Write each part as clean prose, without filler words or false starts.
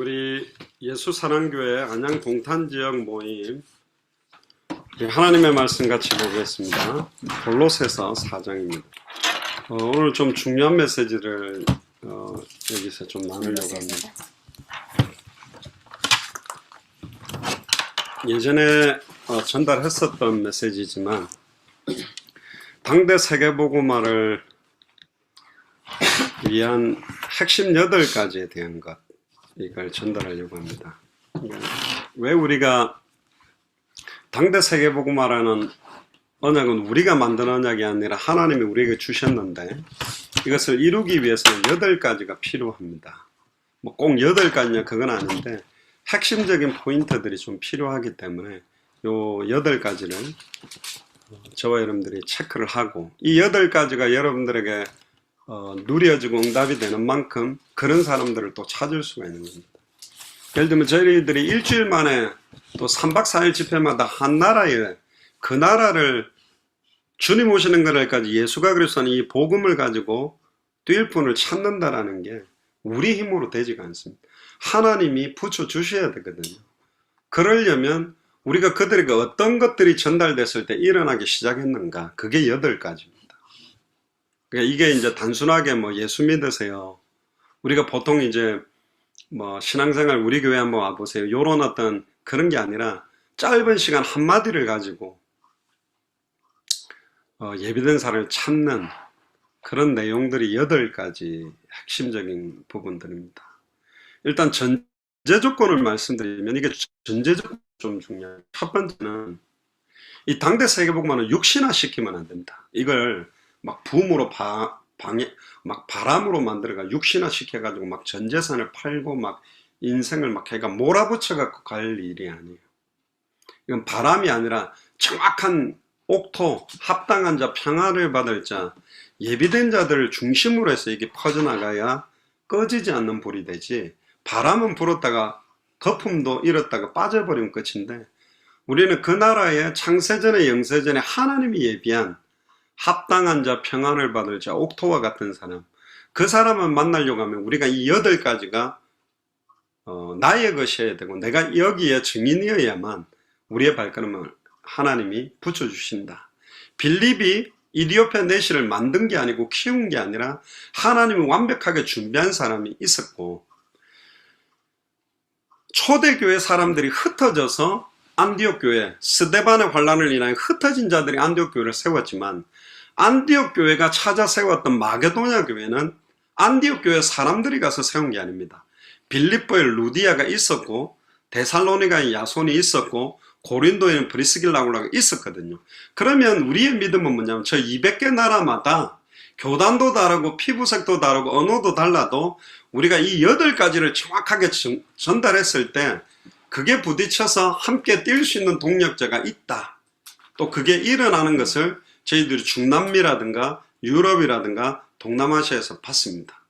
우리 예수사랑교회 안양 동탄지역 모임 하나님의 말씀 같이 보겠습니다. 골로새서 4장입니다. 오늘 좀 중요한 메시지를 여기서 좀 나누려고 합니다. 예전에 전달했었던 메시지지만 당대 세계복음화를 위한 핵심 8가지에 대한 것, 이걸 전달하려고 합니다. 왜 우리가 당대 세계복음화라는 언약은 우리가 만든 언약이 아니라 하나님이 우리에게 주셨는데 이것을 이루기 위해서는 8가지가 필요합니다. 뭐 꼭 8가지냐 그건 아닌데 핵심적인 포인트들이 좀 필요하기 때문에 요 8가지를 저와 여러분들이 체크를 하고 이 8가지가 여러분들에게 누려지고 응답이 되는 만큼 그런 사람들을 또 찾을 수가 있는 겁니다. 예를 들면 저희들이 일주일 만에 또 3박 4일 집회마다 한 나라에 그 나라를 주님 오시는 그날까지 예수가 그리스도는 이 복음을 가지고 뛸 분을 찾는다라는 게 우리 힘으로 되지가 않습니다. 하나님이 붙여주셔야 되거든요. 그러려면 우리가 그들에게 어떤 것들이 전달됐을 때 일어나기 시작했는가, 그게 8가지입니다. 그러니까 이게 이제 단순하게 뭐 예수 믿으세요, 우리가 보통 이제 뭐 신앙생활 우리 교회 한번 와보세요, 요런 어떤 그런 게 아니라 짧은 시간 한마디를 가지고 예비된 사람을 찾는 그런 내용들이 8가지 핵심적인 부분들입니다. 일단 전제 조건을 말씀드리면 이게 전제 조건이 좀 중요해요. 첫 번째는 이 당대 세계복음화는 육신화시키면 안 됩니다. 이걸 막 붐으로 막 바람으로 만들어가 육신화시켜가지고 막 전 재산을 팔고 막 인생을 막 해가 몰아붙여갖고 갈 일이 아니에요. 이건 바람이 아니라 정확한 옥토, 합당한 자, 평안을 받을 자, 예비된 자들을 중심으로 해서 이게 퍼져나가야 꺼지지 않는 불이 되지, 바람은 불었다가 거품도 일었다가 빠져버리면 끝인데, 우리는 그 나라의 창세전에 영세전에 하나님이 예비한 합당한 자, 평안을 받을 자, 옥토와 같은 사람, 그 사람을 만나려고 하면 우리가 이 8가지가 나의 것이어야 되고 내가 여기에 증인이어야만 우리의 발걸음을 하나님이 붙여주신다. 빌립이 이디오페 내시를 만든 게 아니고 키운 게 아니라 하나님이 완벽하게 준비한 사람이 있었고, 초대교회 사람들이 흩어져서 안디옥 교회, 스데반의 환란을 인하여 흩어진 자들이 안디옥 교회를 세웠지만 안디옥 교회가 찾아 세웠던 마게도냐 교회는 안디옥 교회 사람들이 가서 세운 게 아닙니다. 빌립보에 루디아가 있었고 데살로니가에 야손이 있었고 고린도에는 브리스길라가 있었거든요. 그러면 우리의 믿음은 뭐냐면 저 200개 나라마다 교단도 다르고 피부색도 다르고 언어도 달라도 우리가 이 8가지를 정확하게 전달했을 때 그게 부딪혀서 함께 뛸 수 있는 동력자가 있다. 또 그게 일어나는 것을 저희들이 중남미라든가 유럽이라든가 동남아시아에서 봤습니다.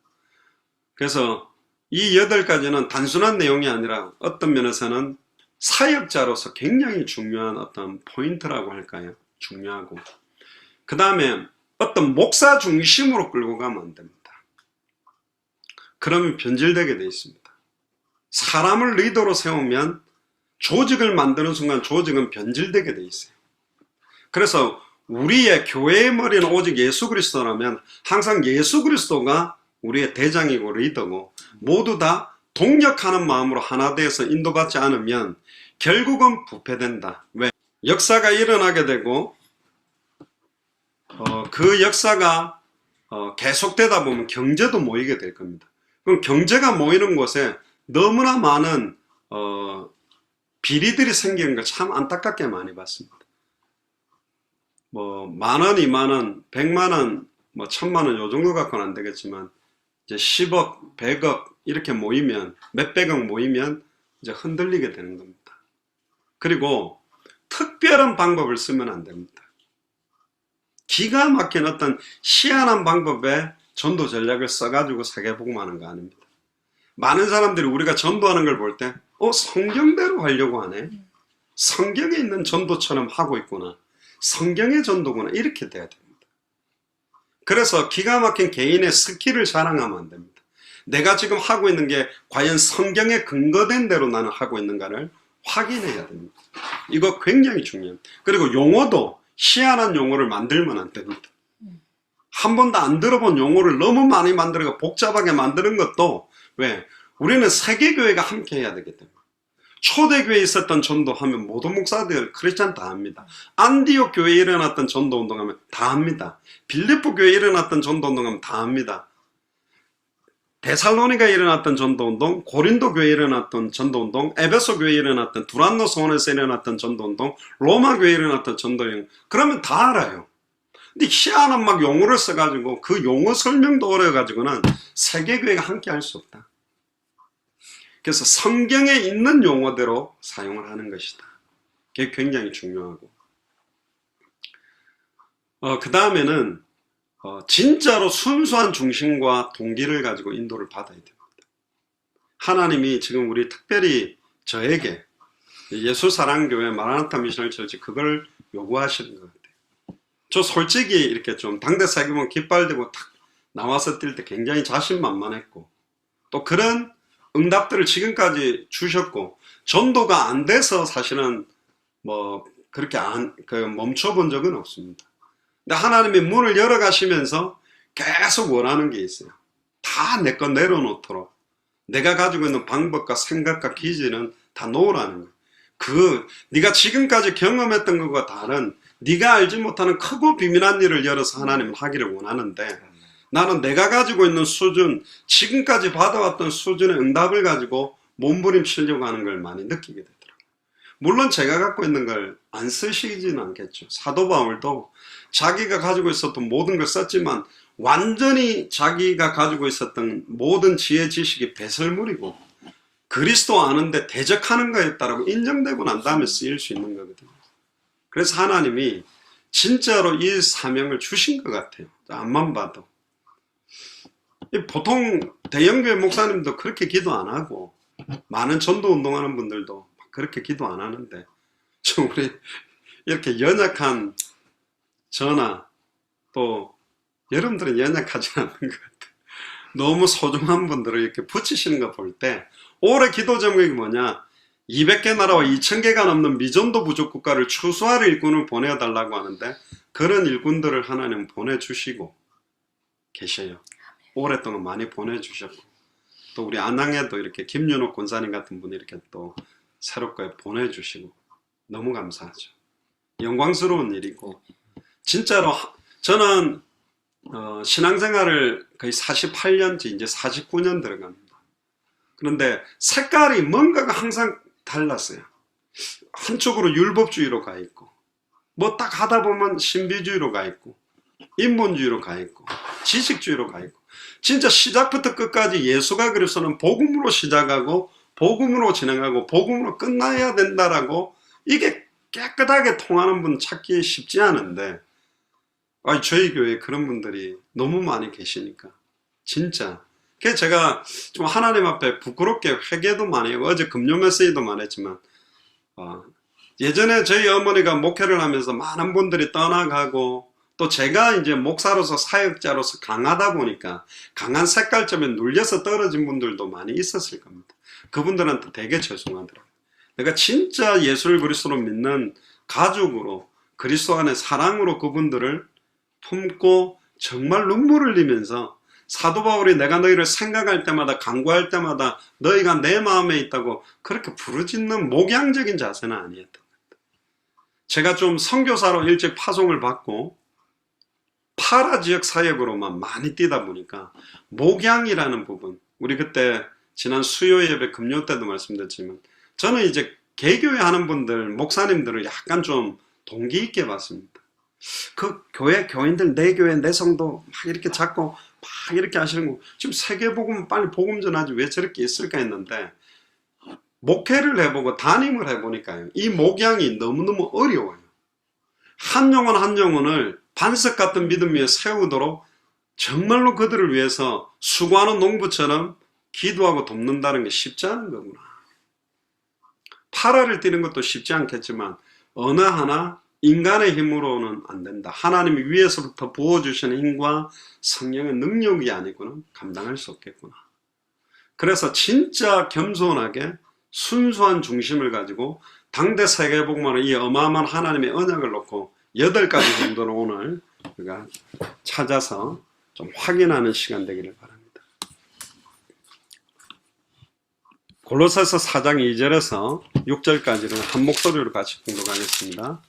그래서 이 8가지는 단순한 내용이 아니라 어떤 면에서는 사역자로서 굉장히 중요한 어떤 포인트라고 할까요? 중요하고, 그 다음에 어떤 목사 중심으로 끌고 가면 안 됩니다. 그러면 변질되게 되어 있습니다. 사람을 리더로 세우면 조직을 만드는 순간 조직은 변질되게 되어 있어요. 그래서 우리의 교회의 머리는 오직 예수 그리스도라면 항상 예수 그리스도가 우리의 대장이고 리더고 모두 다 동력하는 마음으로 하나 되어서 인도받지 않으면 결국은 부패된다. 왜? 역사가 일어나게 되고 그 역사가 계속되다 보면 경제도 모이게 될 겁니다. 그럼 경제가 모이는 곳에 너무나 많은 비리들이 생기는 걸 참 안타깝게 많이 봤습니다. 뭐 10,000원, 20,000원, 100만원, 뭐 1,000만원 요 정도 갖고는 안 되겠지만 이제 10억, 100억 이렇게 모이면, 몇백억 모이면 이제 흔들리게 되는 겁니다. 그리고 특별한 방법을 쓰면 안 됩니다. 기가 막힌 어떤 희한한 방법의 전도 전략을 써가지고 세계복음하는 거 아닙니다. 많은 사람들이 우리가 전도하는 걸 볼 때 성경대로 하려고 하네, 성경에 있는 전도처럼 하고 있구나, 성경의 전도구나, 이렇게 돼야 됩니다. 그래서 기가 막힌 개인의 스킬을 자랑하면 안 됩니다. 내가 지금 하고 있는 게 과연 성경에 근거된 대로 나는 하고 있는가를 확인해야 됩니다. 이거 굉장히 중요합니다. 그리고 용어도 희한한 용어를 만들면 안 됩니다. 한 번도 안 들어본 용어를 너무 많이 만들어서 복잡하게 만드는 것도 왜? 우리는 세계교회가 함께 해야 되기 때문에. 초대교회에 있었던 전도하면 모든 목사들 크리스찬 다 합니다. 안디옥 교회에 일어났던 전도운동하면 다 합니다. 빌립보 교회에 일어났던 전도운동하면 다 합니다. 데살로니가에 일어났던 전도운동, 고린도 교회에 일어났던 전도운동, 에베소 교회에 일어났던 두란노 소원에서 일어났던 전도운동, 로마 교회에 일어났던 전도운동, 그러면 다 알아요. 근데 희한한 막 용어를 써가지고 그 용어 설명도 어려워가지고는 세계교회가 함께 할 수 없다. 그래서 성경에 있는 용어대로 사용을 하는 것이다. 그게 굉장히 중요하고. 그 다음에는 진짜로 순수한 중심과 동기를 가지고 인도를 받아야 됩니다. 하나님이 지금 우리 특별히 저에게 예수사랑교회 마라나타 미셔널 처치 그걸 요구하시는 것 같아요. 저 솔직히 이렇게 좀 당대 사기면 깃발들고 탁 나와서 뛸 때 굉장히 자신만만했고 또 그런 응답들을 지금까지 주셨고 전도가 안 돼서 사실은 뭐 그렇게 멈춰본 적은 없습니다. 근데 하나님이 문을 열어 가시면서 계속 원하는 게 있어요. 다 내 거 내려놓도록 내가 가지고 있는 방법과 생각과 기질은 다 놓으라는 거예요. 네가 지금까지 경험했던 것과 다른 네가 알지 못하는 크고 비밀한 일을 열어서 하나님은 하기를 원하는데 나는 내가 가지고 있는 수준, 지금까지 받아왔던 수준의 응답을 가지고 몸부림치려고 하는 걸 많이 느끼게 되더라고요. 물론 제가 갖고 있는 걸 안 쓰시지는 않겠죠. 사도 바울도 자기가 가지고 있었던 모든 걸 썼지만 완전히 자기가 가지고 있었던 모든 지혜 지식이 배설물이고 그리스도 아는데 대적하는 거였다라고 인정되고 난 다음에 쓰일 수 있는 거거든요. 그래서 하나님이 진짜로 이 사명을 주신 것 같아요. 앞만 봐도. 보통 대형교회 목사님도 그렇게 기도 안 하고 많은 전도 운동하는 분들도 그렇게 기도 안 하는데 좀 우리 이렇게 연약한 저나 또 여러분들은 연약하지 않는 것 같아요. 너무 소중한 분들을 이렇게 붙이시는 거 볼 때 올해 기도 제목이 뭐냐 200개 나라와 2000개가 넘는 미전도 부족 국가를 추수할 일꾼을 보내달라고 하는데 그런 일꾼들을 하나님 보내주시고 계셔요. 오랫동안 많이 보내주셨고 또 우리 안양에도 이렇게 김윤옥 권사님 같은 분이 이렇게 또 새롭게 보내주시고 너무 감사하죠. 영광스러운 일이고 진짜로 저는 신앙생활을 거의 48년째 이제 49년 들어갑니다. 그런데 색깔이 뭔가가 항상 달랐어요. 한쪽으로 율법주의로 가 있고 뭐 딱 하다 보면 신비주의로 가 있고 인본주의로 가 있고 지식주의로 가 있고 진짜 시작부터 끝까지 예수가 그리스도는 복음으로 시작하고 복음으로 진행하고 복음으로 끝나야 된다라고 이게 깨끗하게 통하는 분 찾기 쉽지 않은데 저희 교회에 그런 분들이 너무 많이 계시니까 진짜 그래서 제가 좀 하나님 앞에 부끄럽게 회개도 많이 하고 어제 금요 메시지도 많이 했지만 예전에 저희 어머니가 목회를 하면서 많은 분들이 떠나가고 또 제가 이제 목사로서 사역자로서 강하다 보니까 강한 색깔점에 눌려서 떨어진 분들도 많이 있었을 겁니다. 그분들한테 되게 죄송하더라고요. 내가 진짜 예수를 그리스도로 믿는 가족으로 그리스도 안에 사랑으로 그분들을 품고 정말 눈물을 흘리면서 사도 바울이 내가 너희를 생각할 때마다 간구할 때마다 너희가 내 마음에 있다고 그렇게 부르짖는 목양적인 자세는 아니었던 겁니다. 제가 좀 선교사로 일찍 파송을 받고 파라 지역 사역으로만 많이 뛰다 보니까 목양이라는 부분 우리 그때 지난 수요 예배 금요 때도 말씀드렸지만 저는 이제 개교회 하는 분들 목사님들을 약간 좀 동기 있게 봤습니다. 그 교회 교인들 내 교회 내 성도 막 이렇게 잡고 막 이렇게 하시는 거 지금 세계복음 빨리 복음 전하지 왜 저렇게 있을까 했는데 목회를 해보고 담임을 해보니까요 이 목양이 너무너무 어려워요. 한 영혼 한 영혼을 반석 같은 믿음 위에 세우도록 정말로 그들을 위해서 수고하는 농부처럼 기도하고 돕는다는 게 쉽지 않은 거구나. 파라를 뛰는 것도 쉽지 않겠지만 어느 하나 인간의 힘으로는 안 된다. 하나님이 위에서부터 부어주시는 힘과 성령의 능력이 아니고는 감당할 수 없겠구나. 그래서 진짜 겸손하게 순수한 중심을 가지고 당대 세계복음화는 이 어마어마한 하나님의 언약을 놓고 8가지 정도로 오늘 우리가 찾아서 좀 확인하는 시간 되기를 바랍니다. 골로새서 4장 2절에서 6절까지를 한 목소리로 같이 공독하겠습니다.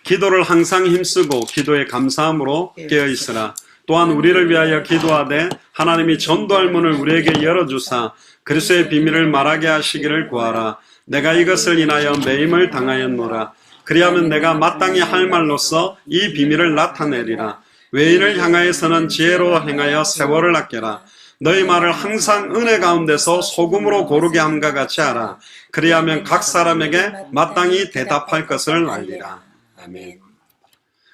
기도를 항상 힘쓰고 기도에 감사함으로 깨어있으라. 또한 우리를 위하여 기도하되 하나님이 전도할 문을 우리에게 열어주사 그리스도의 비밀을 말하게 하시기를 구하라. 내가 이것을 인하여 매임을 당하였노라. 그리하면 내가 마땅히 할 말로써 이 비밀을 나타내리라. 외인을 향하여서는 지혜로 행하여 세월을 아껴라. 너희 말을 항상 은혜 가운데서 소금으로 고르게 함과 같이 하라. 그리하면 각 사람에게 마땅히 대답할 것을 알리라. 아멘.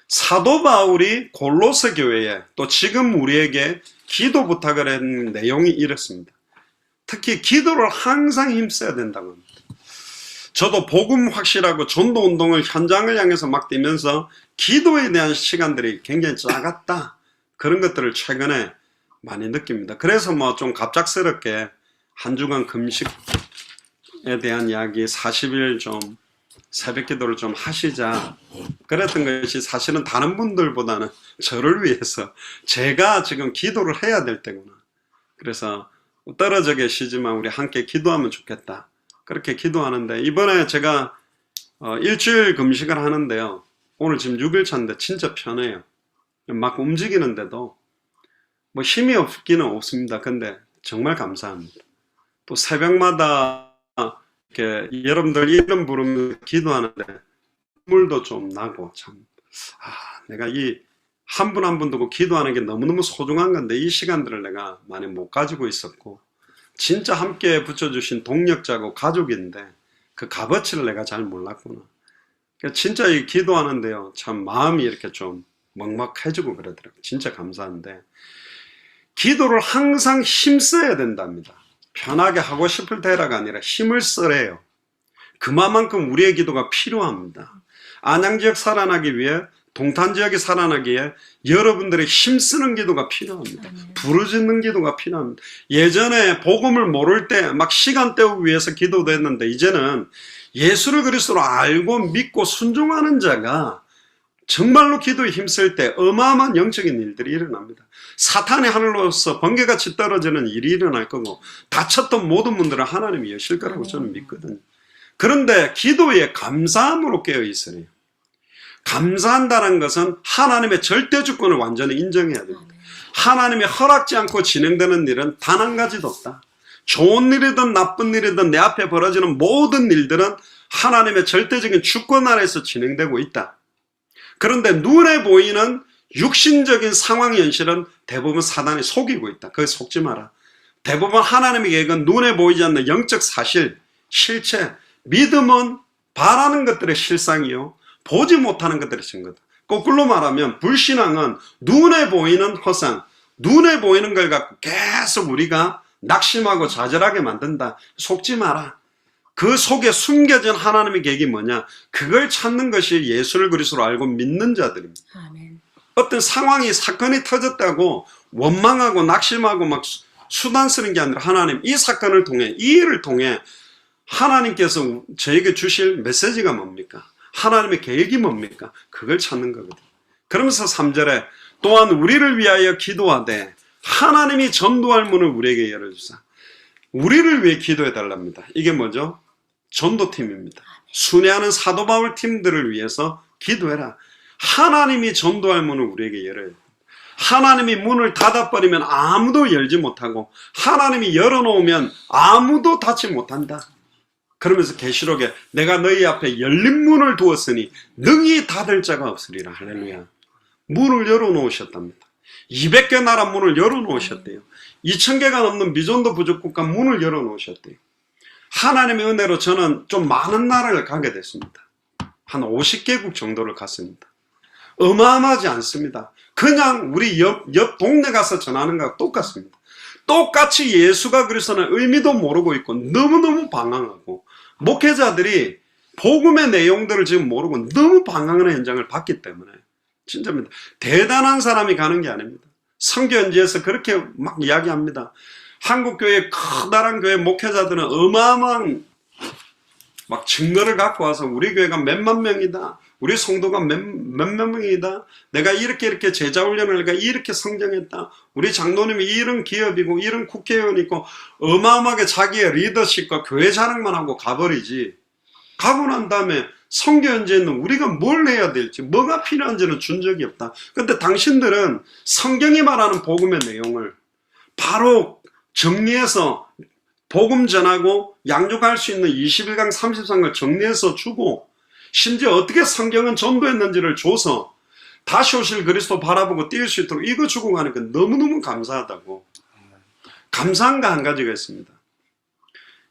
사도 바울이 골로새 교회에 또 지금 우리에게 기도 부탁을 한 내용이 이렇습니다. 특히 기도를 항상 힘써야 된다고 합니다. 저도 복음 확실하고 전도 운동을 현장을 향해서 막 뛰면서 기도에 대한 시간들이 굉장히 작았다. 그런 것들을 최근에 많이 느낍니다. 그래서 뭐 좀 갑작스럽게 한 주간 금식에 대한 이야기 40일 좀 새벽 기도를 좀 하시자 그랬던 것이 사실은 다른 분들보다는 저를 위해서 제가 지금 기도를 해야 될 때구나. 그래서 떨어져 계시지만 우리 함께 기도하면 좋겠다. 그렇게 기도하는데 이번에 제가 일주일 금식을 하는데요. 오늘 지금 6일차인데 진짜 편해요. 막 움직이는데도 뭐 힘이 없기는 없습니다. 근데 정말 감사합니다. 또 새벽마다 이렇게 여러분들 이름 부르면서 기도하는데 눈물도 좀 나고 참 내가 이 한 분 한 분 두고 기도하는 게 너무너무 소중한 건데 이 시간들을 내가 많이 못 가지고 있었고 진짜 함께 붙여주신 동력자고 가족인데 그 값어치를 내가 잘 몰랐구나. 진짜 이 기도하는데요 참 마음이 이렇게 좀 먹먹해지고 그러더라고요. 진짜 감사한데 기도를 항상 힘써야 된답니다. 편하게 하고 싶을 때라가 아니라 힘을 쓰래요. 그만큼 우리의 기도가 필요합니다. 안양지역 살아나기 위해 동탄지역이 살아나기 위해 여러분들의 힘쓰는 기도가 필요합니다. 부르짖는 기도가 필요합니다. 예전에 복음을 모를 때 막 시간 때우기 위해서 기도도 했는데 이제는 예수를 그리스도로 알고 믿고 순종하는 자가 정말로 기도에 힘쓸 때 어마어마한 영적인 일들이 일어납니다. 사탄의 하늘로서 번개같이 떨어지는 일이 일어날 거고 닫혔던 모든 문들은 하나님이 여실 거라고 저는 믿거든요. 그런데 기도에 감사함으로 깨어 있으래요. 감사한다는 것은 하나님의 절대 주권을 완전히 인정해야 됩니다. 하나님이 허락지 않고 진행되는 일은 단 한 가지도 없다. 좋은 일이든 나쁜 일이든 내 앞에 벌어지는 모든 일들은 하나님의 절대적인 주권 아래에서 진행되고 있다. 그런데 눈에 보이는 육신적인 상황 현실은 대부분 사단이 속이고 있다. 거기 속지 마라. 대부분 하나님의 계획은 눈에 보이지 않는 영적 사실, 실체, 믿음은 바라는 것들의 실상이요 보지 못하는 것들의 증거다. 거꾸로 말하면 불신앙은 눈에 보이는 허상, 눈에 보이는 걸 갖고 계속 우리가 낙심하고 좌절하게 만든다. 속지 마라. 그 속에 숨겨진 하나님의 계획이 뭐냐? 그걸 찾는 것이 예수를 그리스도로 알고 믿는 자들입니다. 아멘. 어떤 상황이 사건이 터졌다고 원망하고 낙심하고 막 수단 쓰는 게 아니라 하나님 이 사건을 통해 이 일을 통해 하나님께서 저에게 주실 메시지가 뭡니까? 하나님의 계획이 뭡니까? 그걸 찾는 거거든요. 그러면서 3절에 또한 우리를 위하여 기도하되 하나님이 전도할 문을 우리에게 열어주사. 우리를 위해 기도해 달랍니다. 이게 뭐죠? 전도팀입니다. 순회하는 사도 바울 팀들을 위해서 기도해라. 하나님이 전도할 문을 우리에게 열어야 됩니다. 하나님이 문을 닫아버리면 아무도 열지 못하고 하나님이 열어놓으면 아무도 닫지 못한다. 그러면서 계시록에 내가 너희 앞에 열린 문을 두었으니 능히 닫을 자가 없으리라. 할렐루야. 문을 열어놓으셨답니다. 200개 나라 문을 열어놓으셨대요. 2000개가 넘는 미전도 부족국가 문을 열어놓으셨대요. 하나님의 은혜로 저는 좀 많은 나라를 가게 됐습니다. 한 50개국 정도를 갔습니다. 어마어마하지 않습니다. 그냥 우리 옆 동네 가서 전하는 것과 똑같습니다. 똑같이 예수가 그리스도는 의미도 모르고 있고 너무너무 방황하고 목회자들이 복음의 내용들을 지금 모르고 너무 방황하는 현장을 봤기 때문에 진짜입니다. 대단한 사람이 가는 게 아닙니다. 성경지에서 그렇게 막 이야기합니다. 한국교회 커다란 교회 목회자들은 어마어마한 막 증거를 갖고 와서 우리 교회가 몇만 명이다. 우리 성도가 몇몇 명이다. 내가 이렇게 제자 훈련을 내가 이렇게 성장했다. 우리 장로님이 이런 기업이고 이런 국회의원이 있고 어마어마하게 자기의 리더십과 교회 자랑만 하고 가버리지. 가고 난 다음에 선교 현재는 우리가 뭘 해야 될지 뭐가 필요한지는 준 적이 없다. 근데 당신들은 성경이 말하는 복음의 내용을 바로 정리해서 복음 전하고 양육할 수 있는 21강 33을 정리해서 주고 심지어 어떻게 성경은 전도했는지를 줘서 다시 오실 그리스도 바라보고 뛸 수 있도록 이거 주고 가니까 너무너무 감사하다고. 감사한 거 한 가지가 있습니다.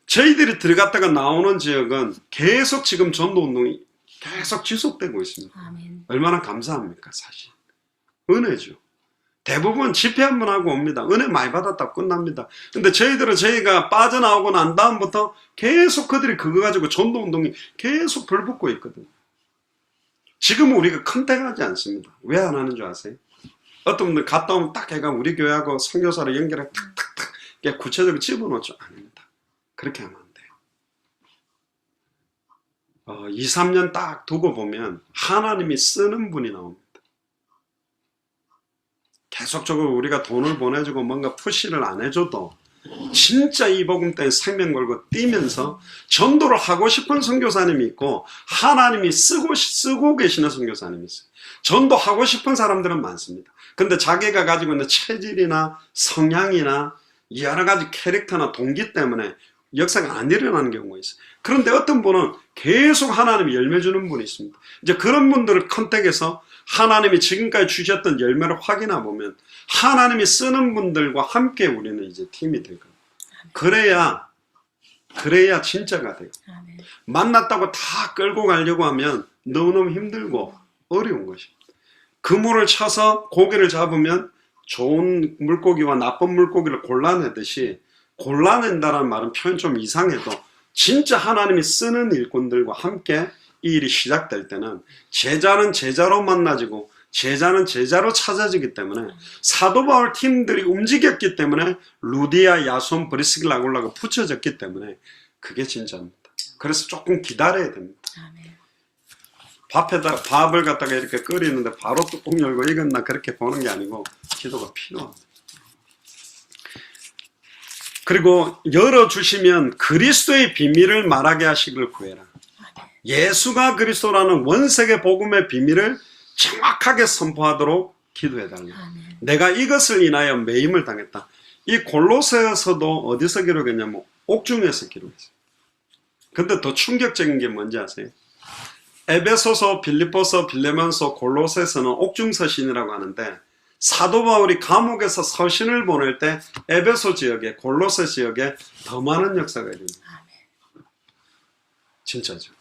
저희들이 들어갔다가 나오는 지역은 계속 지금 전도운동이 계속 지속되고 있습니다. 아멘. 얼마나 감사합니까 사실. 은혜죠. 대부분 집회 한번 하고 옵니다. 은혜 많이 받았다고 끝납니다. 근데 저희가 빠져나오고 난 다음부터 계속 그들이 그거 가지고 전도운동이 계속 불붙고 있거든요. 지금은 우리가 컨택하지 않습니다. 왜 안 하는 줄 아세요? 어떤 분들 갔다 오면 딱 해가 우리 교회하고 선교사를 연결해 탁탁탁 구체적으로 집어넣죠. 아닙니다. 그렇게 하면 안 돼요. 2, 3년 딱 두고 보면 하나님이 쓰는 분이 나옵니다. 계속적으로 우리가 돈을 보내주고 뭔가 푸시를 안 해줘도 진짜 이 복음 때문에 생명 걸고 뛰면서 전도를 하고 싶은 선교사님이 있고 하나님이 쓰고 계시는 선교사님이 있어요. 전도하고 싶은 사람들은 많습니다. 근데 자기가 가지고 있는 체질이나 성향이나 여러 가지 캐릭터나 동기 때문에 역사가 안 일어나는 경우가 있어요. 그런데 어떤 분은 계속 하나님이 열매 주는 분이 있습니다. 이제 그런 분들을 컨택해서 하나님이 지금까지 주셨던 열매를 확인해 보면 하나님이 쓰는 분들과 함께 우리는 이제 팀이 될 겁니다. 그래야 진짜가 돼요. 아멘. 만났다고 다 끌고 가려고 하면 너무너무 힘들고 어려운 것입니다. 그물을 쳐서 고기를 잡으면 좋은 물고기와 나쁜 물고기를 골라내듯이 골라낸다는 말은 표현 좀 이상해도 진짜 하나님이 쓰는 일꾼들과 함께 이 일이 시작될 때는 제자는 제자로 만나지고 제자는 제자로 찾아지기 때문에 사도 바울 팀들이 움직였기 때문에 루디아, 야손, 브리스길라, 아굴라가 붙여졌기 때문에 그게 진짜입니다. 그래서 조금 기다려야 됩니다. 아멘. 밥을 갖다가 이렇게 끓이는데 바로 뚜껑 열고 익었나 그렇게 보는 게 아니고 기도가 필요합니다. 그리고 열어주시면 그리스도의 비밀을 말하게 하시기를 구해라. 예수가 그리스도라는 원색의 복음의 비밀을 정확하게 선포하도록 기도해달라. 내가 이것을 인하여 매임을 당했다. 이 골로새서도 어디서 기록했냐면 옥중에서 기록했어요. 근데 더 충격적인 게 뭔지 아세요? 에베소서, 빌립보서, 빌레몬서, 골로새서는 옥중 서신이라고 하는데 사도 바울이 감옥에서 서신을 보낼 때 에베소 지역에 골로새 지역에 더 많은 역사가 일어납니다. 진짜죠.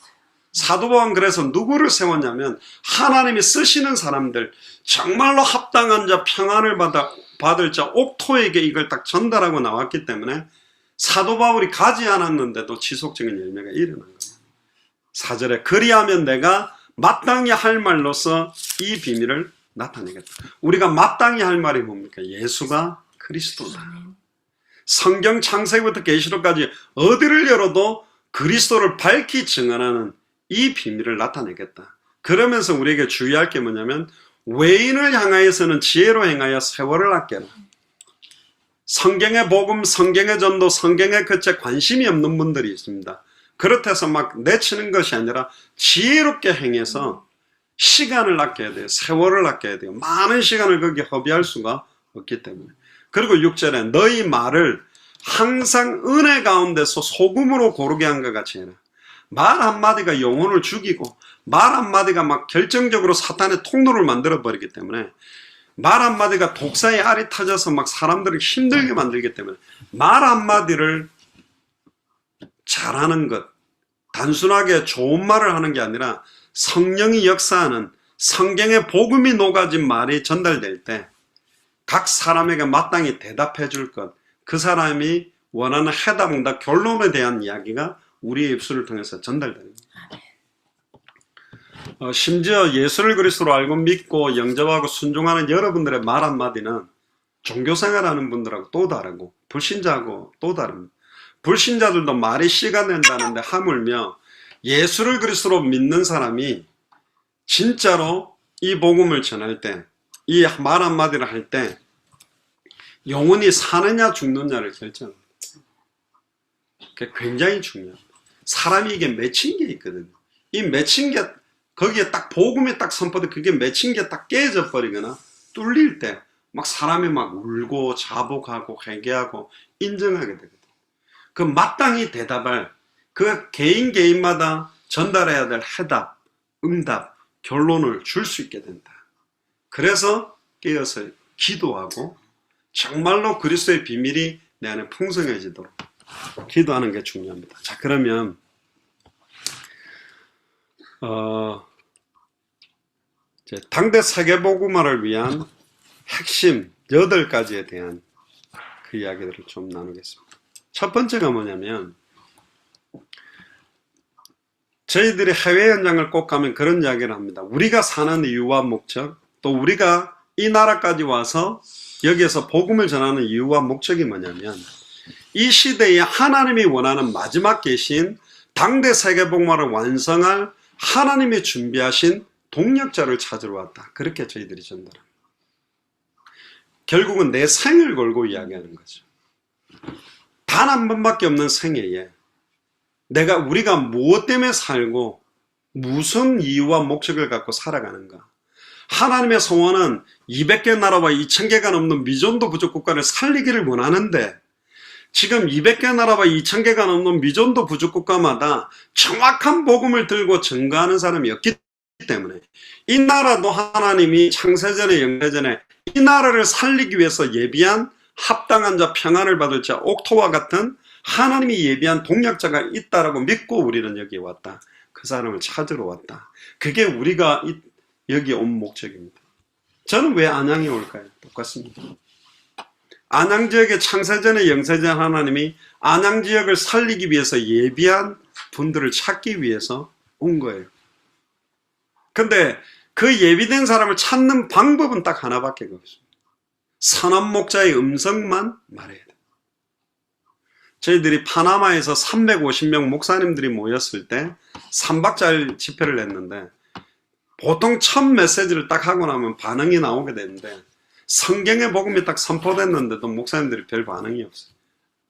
사도 바울은 그래서 누구를 세웠냐면 하나님이 쓰시는 사람들, 정말로 합당한 자, 평안을 받을 자 옥토에게 이걸 딱 전달하고 나왔기 때문에 사도 바울이 가지 않았는데도 지속적인 열매가 일어난 겁니다. 4절에 그리하면 내가 마땅히 할 말로서 이 비밀을 나타내겠다. 우리가 마땅히 할 말이 뭡니까? 예수가 그리스도다. 성경 창세기부터 계시록까지 어디를 열어도 그리스도를 밝히 증언하는 이 비밀을 나타내겠다. 그러면서 우리에게 주의할 게 뭐냐면 외인을 향하여서는 지혜로 행하여 세월을 아껴라. 성경의 복음, 성경의 전도, 성경의 끝에 관심이 없는 분들이 있습니다. 그렇다고 해서 막 내치는 것이 아니라 지혜롭게 행해서 시간을 아껴야 돼요. 세월을 아껴야 돼요. 많은 시간을 거기에 허비할 수가 없기 때문에. 그리고 6절에 너희 말을 항상 은혜 가운데서 소금으로 고르게 한 것 같이 해라. 말 한마디가 영혼을 죽이고 말 한마디가 막 결정적으로 사탄의 통로를 만들어 버리기 때문에 말 한마디가 독사의 알이 터져서 막 사람들을 힘들게 만들기 때문에 말 한마디를 잘하는 것, 단순하게 좋은 말을 하는 게 아니라 성령이 역사하는 성경의 복음이 녹아진 말이 전달될 때 각 사람에게 마땅히 대답해 줄 것, 그 사람이 원하는 해답응답 결론에 대한 이야기가 우리의 입술을 통해서 전달됩니다. 심지어 예수를 그리스도로 알고 믿고 영접하고 순종하는 여러분들의 말 한마디는 종교생활하는 분들하고 또 다르고 불신자하고 또 다릅니다. 불신자들도 말이 씨가 낸다는데 하물며 예수를 그리스도로 믿는 사람이 진짜로 이 복음을 전할 때, 이 말 한마디를 할 때 영혼이 사느냐 죽느냐를 결정합니다. 그게 굉장히 중요합니다. 사람이 이게 맺힌 게 있거든요. 이 맺힌 게 거기에 딱 복음이 딱 선포돼 그게 맺힌 게 딱 깨져 버리거나 뚫릴 때 막 사람이 막 울고 자복하고 회개하고 인정하게 되거든요. 그 마땅히 대답할 그 개인마다 전달해야 될 해답, 응답, 결론을 줄 수 있게 된다. 그래서 깨어서 기도하고 정말로 그리스도의 비밀이 내 안에 풍성해지도록 기도하는 게 중요합니다. 자, 그러면 이제 당대 세계복음화를 위한 핵심 8가지에 대한 그 이야기들을 좀 나누겠습니다. 첫 번째가 뭐냐면, 저희들이 해외 현장을 꼭 가면 그런 이야기를 합니다. 우리가 사는 이유와 목적, 또 우리가 이 나라까지 와서 여기에서 복음을 전하는 이유와 목적이 뭐냐면, 이 시대에 하나님이 원하는 마지막 계신 당대 세계복음화를 완성할 하나님이 준비하신 동력자를 찾으러 왔다. 그렇게 저희들이 전달합니다. 결국은 내 생을 걸고 이야기하는 거죠. 단 한 번밖에 없는 생애에 우리가 무엇 때문에 살고 무슨 이유와 목적을 갖고 살아가는가. 하나님의 소원은 200개 나라와 2000개가 넘는 미전도 부족 국가를 살리기를 원하는데, 지금 200개 나라와 2000개가 넘는 미전도 부족 국가마다 정확한 복음을 들고 증거하는 사람이 없기 때문에, 이 나라도 하나님이 창세전에 영세전에 이 나라를 살리기 위해서 예비한 합당한 자, 평안을 받을 자, 옥토와 같은 하나님이 예비한 동력자가 있다라고 믿고 우리는 여기에 왔다. 그 사람을 찾으러 왔다. 그게 우리가 여기 온 목적입니다. 저는 왜 안양에 올까요? 똑같습니다. 안양 지역의 창세전에 영세전 하나님이 안양 지역을 살리기 위해서 예비한 분들을 찾기 위해서 온 거예요. 근데 그 예비된 사람을 찾는 방법은 딱 하나밖에 없습니다. 선한 목자의 음성만 말해야 돼요. 저희들이 파나마에서 350명 목사님들이 모였을 때 3박자일 집회를 했는데, 보통 첫 메시지를 딱 하고 나면 반응이 나오게 되는데, 성경의 복음이 딱 선포됐는데도 목사님들이 별 반응이 없어요.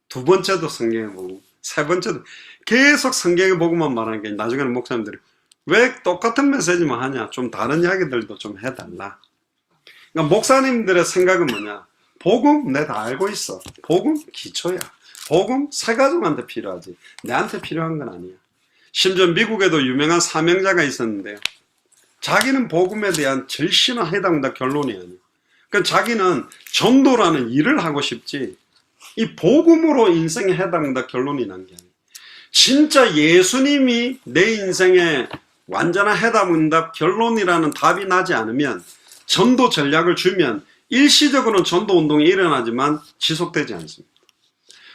두 번째도 성경의 복음, 세 번째도 계속 성경의 복음만 말하는 게, 나중에는 목사님들이 왜 똑같은 메시지만 하냐, 좀 다른 이야기들도 좀 해달라. 그러니까 목사님들의 생각은 뭐냐, 복음 내 다 알고 있어. 복음 기초야. 복음 세가족한테 필요하지 내한테 필요한 건 아니야. 심지어 미국에도 유명한 사명자가 있었는데요, 자기는 복음에 대한 절실한 해당다 결론이 아니에요. 그러니까 자기는 전도라는 일을 하고 싶지 이 복음으로 인생에 해당다 결론이 난 게 아니에요. 진짜 예수님이 내 인생에 완전한 해답응답 결론이라는 답이 나지 않으면, 전도 전략을 주면 일시적으로는 전도 운동이 일어나지만 지속되지 않습니다.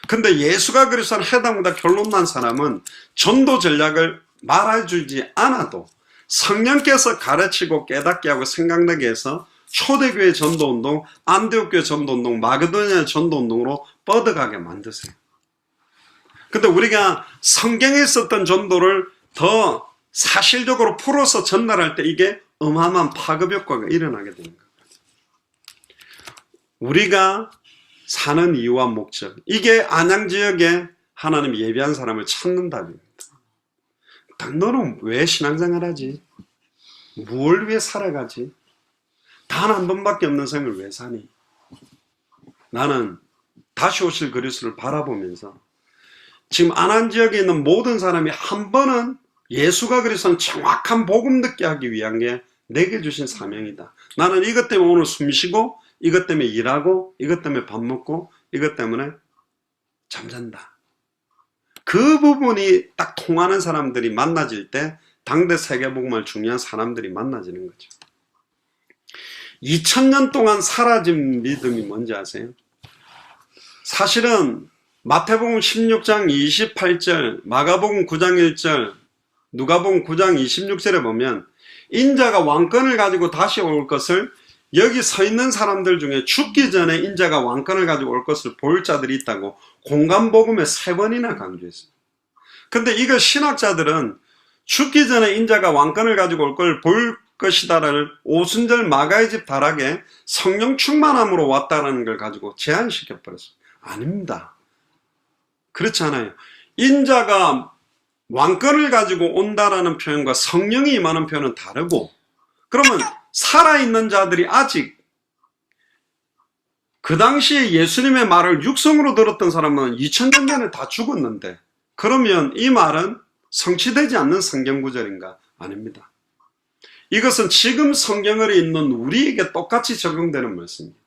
근데 예수가 그리스도는 해답응답 결론 난 사람은 전도 전략을 말해주지 않아도 성령께서 가르치고 깨닫게 하고 생각나게 해서 초대교회 전도운동, 안디옥교회 전도운동, 마게도냐 전도운동으로 뻗어가게 만드세요. 근데 우리가 성경에 있었던 전도를 더 사실적으로 풀어서 전달할 때 이게 어마어마한 파급 효과가 일어나게 되는 거예요. 우리가 사는 이유와 목적, 이게 안양 지역에 하나님이 예비한 사람을 찾는 답입니다. 너는 왜 신앙생활 하지? 무엇을 위해 살아가지? 단 한 번밖에 없는 생을 왜 사니? 나는 다시 오실 그리스도를 바라보면서 지금 안양 지역에 있는 모든 사람이 한 번은 예수가 그리스도는 정확한 복음 듣게 하기 위한 게 내게 주신 사명이다. 나는 이것 때문에 오늘 숨쉬고, 이것 때문에 일하고, 이것 때문에 밥 먹고, 이것 때문에 잠잔다. 그 부분이 딱 통하는 사람들이 만나질 때 당대 세계복음을 중요한 사람들이 만나지는 거죠. 2000년 동안 사라진 믿음이 뭔지 아세요? 사실은 마태복음 16장 28절, 마가복음 9장 1절, 누가복음 9장 26절에 보면 인자가 왕권을 가지고 다시 올 것을 여기 서 있는 사람들 중에 죽기 전에 인자가 왕권을 가지고 올 것을 볼 자들이 있다고 공간복음에 3번이나 강조했어요. 근데 이걸 신학자들은 죽기 전에 인자가 왕권을 가지고 올 걸 볼 것이다를 오순절 마가의 집 다락에 성령 충만함으로 왔다라는 걸 가지고 제한시켜 버렸어요. 아닙니다. 그렇지 않아요. 인자가 왕권을 가지고 온다라는 표현과 성령이 임하는 표현은 다르고, 그러면 살아있는 자들이 아직 그 당시에 예수님의 말을 육성으로 들었던 사람은 2000년 전에 다 죽었는데, 그러면 이 말은 성취되지 않는 성경 구절인가? 아닙니다. 이것은 지금 성경을 읽는 우리에게 똑같이 적용되는 말씀입니다.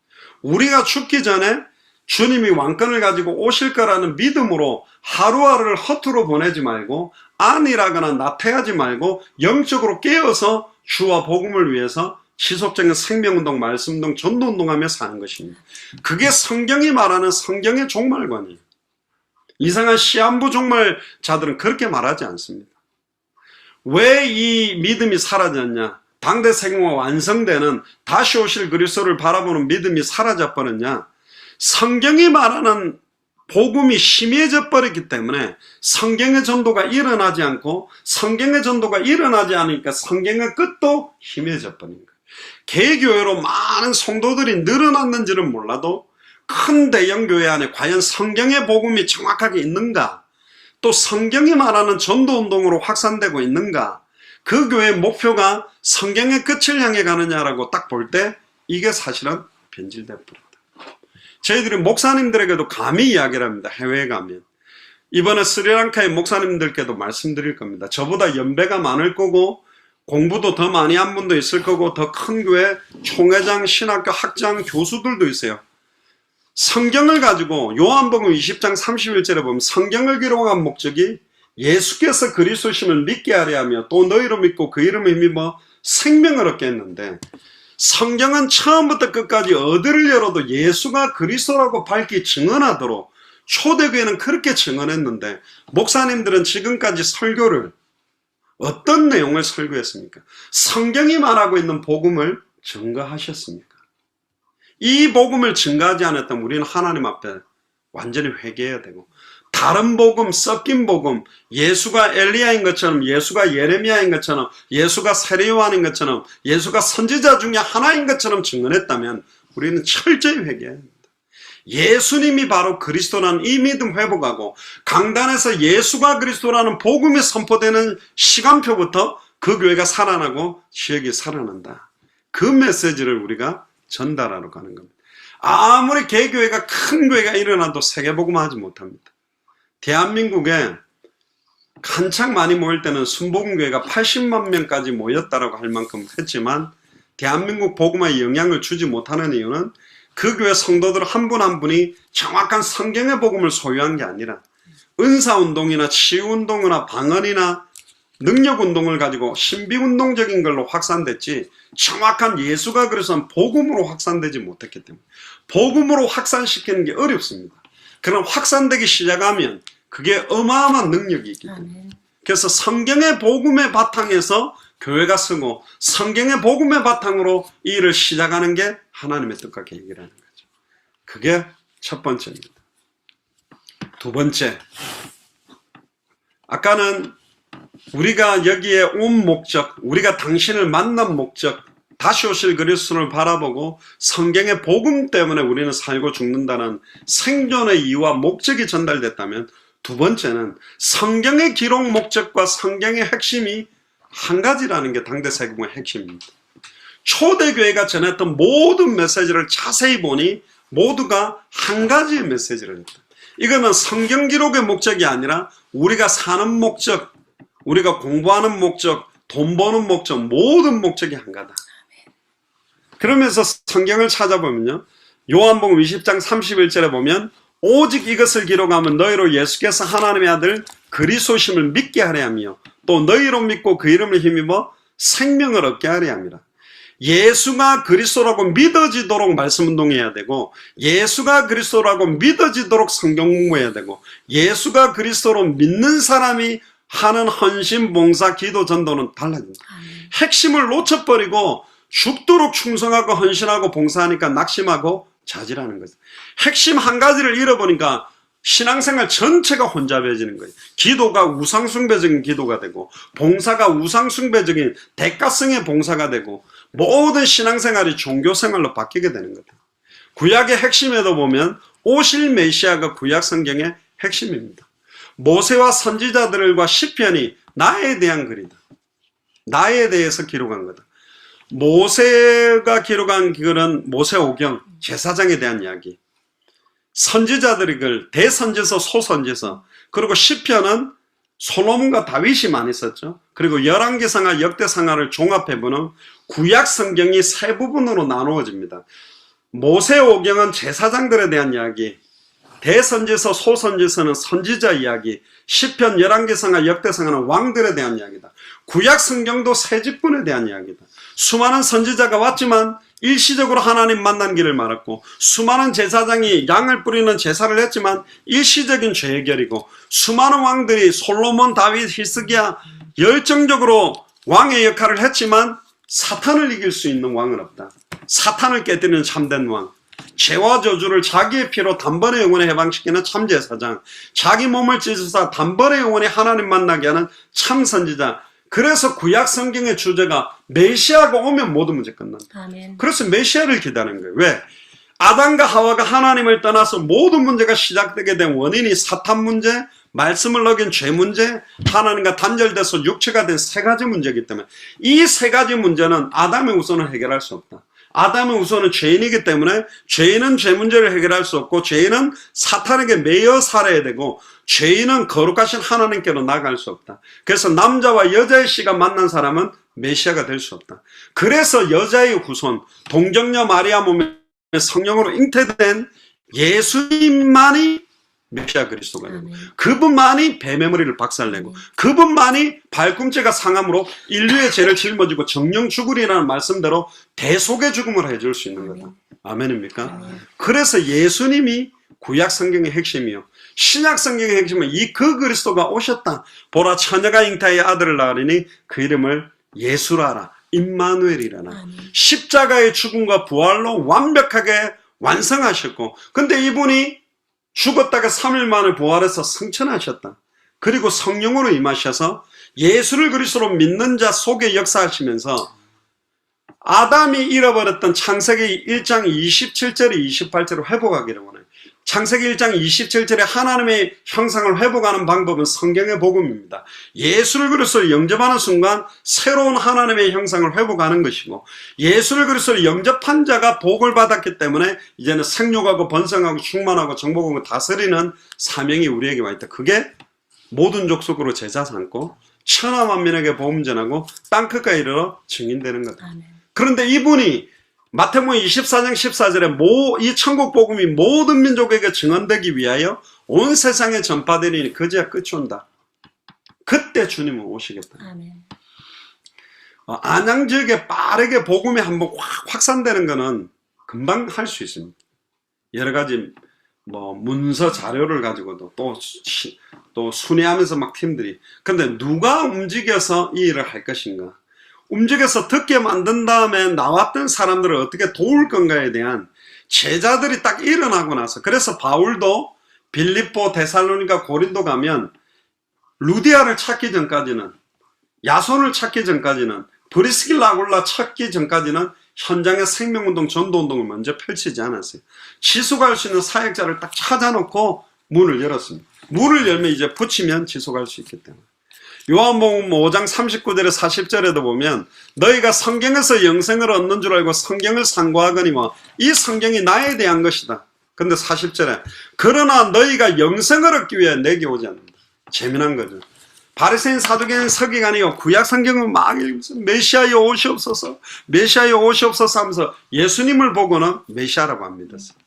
우리가 죽기 전에 주님이 왕권을 가지고 오실 거라는 믿음으로 하루하루를 허투루 보내지 말고, 안일하거나 나태하지 말고 영적으로 깨어서 주와 복음을 위해서 지속적인 생명운동, 말씀운동, 전도운동하며 사는 것입니다. 그게 성경이 말하는 성경의 종말관이에요. 이상한 시한부 종말자들은 그렇게 말하지 않습니다. 왜 이 믿음이 사라졌냐? 당대 세계가 완성되는 다시 오실 그리스도를 바라보는 믿음이 사라져 버렸냐? 성경이 말하는 복음이 희미해져 버렸기 때문에 성경의 전도가 일어나지 않고, 성경의 전도가 일어나지 않으니까 성경의 끝도 희미해져 버린 거예요. 개교회로 많은 성도들이 늘어났는지는 몰라도 큰 대형 교회 안에 과연 성경의 복음이 정확하게 있는가? 또 성경이 말하는 전도운동으로 확산되고 있는가? 그 교회의 목표가 성경의 끝을 향해 가느냐라고 딱 볼 때 이게 사실은 변질돼 버렸다. 저희들이 목사님들에게도 감히 이야기를 합니다. 해외에 가면. 이번에 스리랑카의 목사님들께도 말씀드릴 겁니다. 저보다 연배가 많을 거고 공부도 더 많이 한 분도 있을 거고 더 큰 교회 총회장, 신학교 학장, 교수들도 있어요. 성경을 가지고 요한복음 20장 31절에 보면 성경을 기록한 목적이 예수께서 그리스도심을 믿게 하려 하며 또 너희로 믿고 그 이름을 힘입어 생명을 얻게 했는데, 성경은 처음부터 끝까지 어디를 열어도 예수가 그리스도라고 밝히 증언하도록 초대교회는 그렇게 증언했는데, 목사님들은 지금까지 설교를 어떤 내용을 설교했습니까? 성경이 말하고 있는 복음을 증거하셨습니까? 이 복음을 증거하지 않았다면 우리는 하나님 앞에 완전히 회개해야 되고, 다른 복음, 섞인 복음, 예수가 엘리야인 것처럼, 예수가 예레미야인 것처럼, 예수가 세례요한인 것처럼, 예수가 선지자 중에 하나인 것처럼 증언했다면 우리는 철저히 회개해야 합니다. 예수님이 바로 그리스도라는 이 믿음 회복하고, 강단에서 예수가 그리스도라는 복음이 선포되는 시간표부터 그 교회가 살아나고 지역이 살아난다. 그 메시지를 우리가 전달하러 가는 겁니다. 아무리 개교회가 큰 교회가 일어나도 세계복음화하지 못합니다. 대한민국에 한창 많이 모일 때는 순복음교회가 80만 명까지 모였다라고 할 만큼 했지만, 대한민국 복음화에 영향을 주지 못하는 이유는 그 교회 성도들 한 분 한 분이 정확한 성경의 복음을 소유한 게 아니라 은사운동이나 치유운동이나 방언이나 능력운동을 가지고 신비운동적인 걸로 확산됐지, 정확한 예수가 그래서 복음으로 확산되지 못했기 때문에 복음으로 확산시키는 게 어렵습니다. 그럼 확산되기 시작하면 그게 어마어마한 능력이 있기 때문에, 그래서 성경의 복음의 바탕에서 교회가 서고 성경의 복음의 바탕으로 이 일을 시작하는 게 하나님의 뜻과 계획이라는 거죠. 그게 첫 번째입니다. 두 번째, 아까는 우리가 여기에 온 목적, 우리가 당신을 만난 목적, 다시 오실 그리스도를 바라보고 성경의 복음 때문에 우리는 살고 죽는다는 생존의 이유와 목적이 전달됐다면, 두 번째는 성경의 기록 목적과 성경의 핵심이 한 가지라는 게 당대 세계복음의 핵심입니다. 초대교회가 전했던 모든 메시지를 자세히 보니 모두가 한 가지의 메시지를 했다. 이거는 성경 기록의 목적이 아니라 우리가 사는 목적, 우리가 공부하는 목적, 돈 버는 목적, 모든 목적이 한 가다. 그러면서 성경을 찾아보면요, 요한복음 20장 31절에 보면 오직 이것을 기록하면 너희로 예수께서 하나님의 아들 그리스도심을 믿게 하려 하며 또 너희로 믿고 그 이름을 힘입어 생명을 얻게 하려 합니다. 예수가 그리스도라고 믿어지도록 말씀운동해야 되고, 예수가 그리스도라고 믿어지도록 성경 공부해야 되고, 예수가 그리스도로 믿는 사람이 하는 헌신, 봉사, 기도, 전도는 달라집니다. 핵심을 놓쳐버리고 죽도록 충성하고 헌신하고 봉사하니까 낙심하고 자질하는 거죠. 핵심 한 가지를 잃어보니까 신앙생활 전체가 혼잡해지는 거예요. 기도가 우상숭배적인 기도가 되고, 봉사가 우상숭배적인 대가성의 봉사가 되고, 모든 신앙생활이 종교생활로 바뀌게 되는 거다. 구약의 핵심에도 보면 오실 메시아가 구약 성경의 핵심입니다. 모세와 선지자들과 시편이 나에 대한 글이다. 나에 대해서 기록한 거다. 모세가 기록한 글은 모세오경, 제사장에 대한 이야기. 선지자들의 글, 대선지서, 소선지서, 그리고 시편은 솔로몬과 다윗이 많이 썼죠. 그리고 열왕기상하, 역대상하를 종합해보는 구약 성경이 세 부분으로 나누어집니다. 모세오경은 제사장들에 대한 이야기, 대선지서, 소선지서는 선지자 이야기, 시편, 열왕기상하, 역대상하는 왕들에 대한 이야기다. 구약 성경도 세 집분에 대한 이야기다. 수많은 선지자가 왔지만 일시적으로 하나님 만난 길을 말았고, 수많은 제사장이 양을 뿌리는 제사를 했지만 일시적인 죄 해결이고, 수많은 왕들이 솔로몬, 다윗, 히스기야 열정적으로 왕의 역할을 했지만 사탄을 이길 수 있는 왕은 없다. 사탄을 깨뜨리는 참된 왕, 죄와 저주를 자기의 피로 단번에 영원히 해방시키는 참제사장, 자기 몸을 찢어서 단번에 영원히 하나님 만나게 하는 참선지자. 그래서 구약 성경의 주제가 메시아가 오면 모든 문제 끝난다. 아멘. 그래서 메시아를 기다리는 거예요. 왜? 아담과 하와가 하나님을 떠나서 모든 문제가 시작되게 된 원인이 사탄 문제, 말씀을 어긴 죄 문제, 하나님과 단절돼서 육체가 된 세 가지 문제이기 때문에 이 세 가지 문제는 아담의 우선은 해결할 수 없다. 아담의 우선은 죄인이기 때문에 죄인은 죄 문제를 해결할 수 없고, 죄인은 사탄에게 매여 살아야 되고, 죄인은 거룩하신 하나님께로 나갈 수 없다. 그래서 남자와 여자의 씨가 만난 사람은 메시아가 될 수 없다. 그래서 여자의 후손, 동정녀 마리아 몸에 성령으로 잉태된 예수님만이 메시아 그리스도가 되고, 그분만이 뱀의 머리를 박살내고, 그분만이 발꿈치가 상함으로 인류의 죄를 짊어지고 정령 죽으리라는 말씀대로 대속의 죽음을 해줄 수 있는 거다. 아멘입니까? 그래서 예수님이 구약 성경의 핵심이요, 신약 성경의 핵심은 이 그 그리스도가 오셨다. 보라, 처녀가 잉태하여 아들을 낳으리니 그 이름을 예수라라, 임마누엘이라나. 십자가의 죽음과 부활로 완벽하게 완성하셨고, 근데 이분이 죽었다가 3일 만에 부활해서 승천하셨다. 그리고 성령으로 임하셔서 예수를 그리스도로 믿는 자 속에 역사하시면서 아담이 잃어버렸던 창세기 1장 27절에 28절을 회복하기를 원해요. 창세기 1장 27절에 하나님의 형상을 회복하는 방법은 성경의 복음입니다. 예수를 그리스도로 영접하는 순간 새로운 하나님의 형상을 회복하는 것이고, 예수를 그리스도로 영접한 자가 복을 받았기 때문에 이제는 생육하고 번성하고 충만하고 정복하고 다스리는 사명이 우리에게 와 있다. 그게 모든 족속으로 제자 삼고 천하 만민에게 복음 전하고 땅끝까지 이르러 증인되는 거다. 아멘. 그런데 이분이 마태복음 24장 14절에 이 천국 복음이 모든 민족에게 증언되기 위하여 온 세상에 전파되리니 그제야 끝이 온다. 그때 주님은 오시겠다. 아멘. 안양 지역에 빠르게 복음이 한번 확산되는 거는 금방 할 수 있습니다. 여러 가지 문서 자료를 가지고도 또 순회하면서 막 팀들이. 근데 누가 움직여서 이 일을 할 것인가? 움직여서 듣게 만든 다음에 나왔던 사람들을 어떻게 도울 건가에 대한 제자들이 딱 일어나고 나서, 그래서 바울도 빌립보, 데살로니가, 고린도 가면 루디아를 찾기 전까지는, 야손을 찾기 전까지는, 브리스길라 아굴라 찾기 전까지는 현장의 생명운동, 전도운동을 먼저 펼치지 않았어요. 지속할 수 있는 사역자를 딱 찾아놓고 문을 열었습니다. 문을 열면 이제 붙이면 지속할 수 있기 때문에. 요한복음 5장 39절에 40절에도 보면 너희가 성경에서 영생을 얻는 줄 알고 성경을 상고하거니와 이 성경이 나에 대한 것이다. 근데 40절에 그러나 너희가 영생을 얻기 위해 내게 오지 않는다. 재미난 거죠. 바리새인 사두개인 서기관이요 구약 성경을 막 읽으면서 메시아여 오시옵소서, 메시아여 오시옵소서 하면서 예수님을 보고는 메시아라고 안 믿었어요.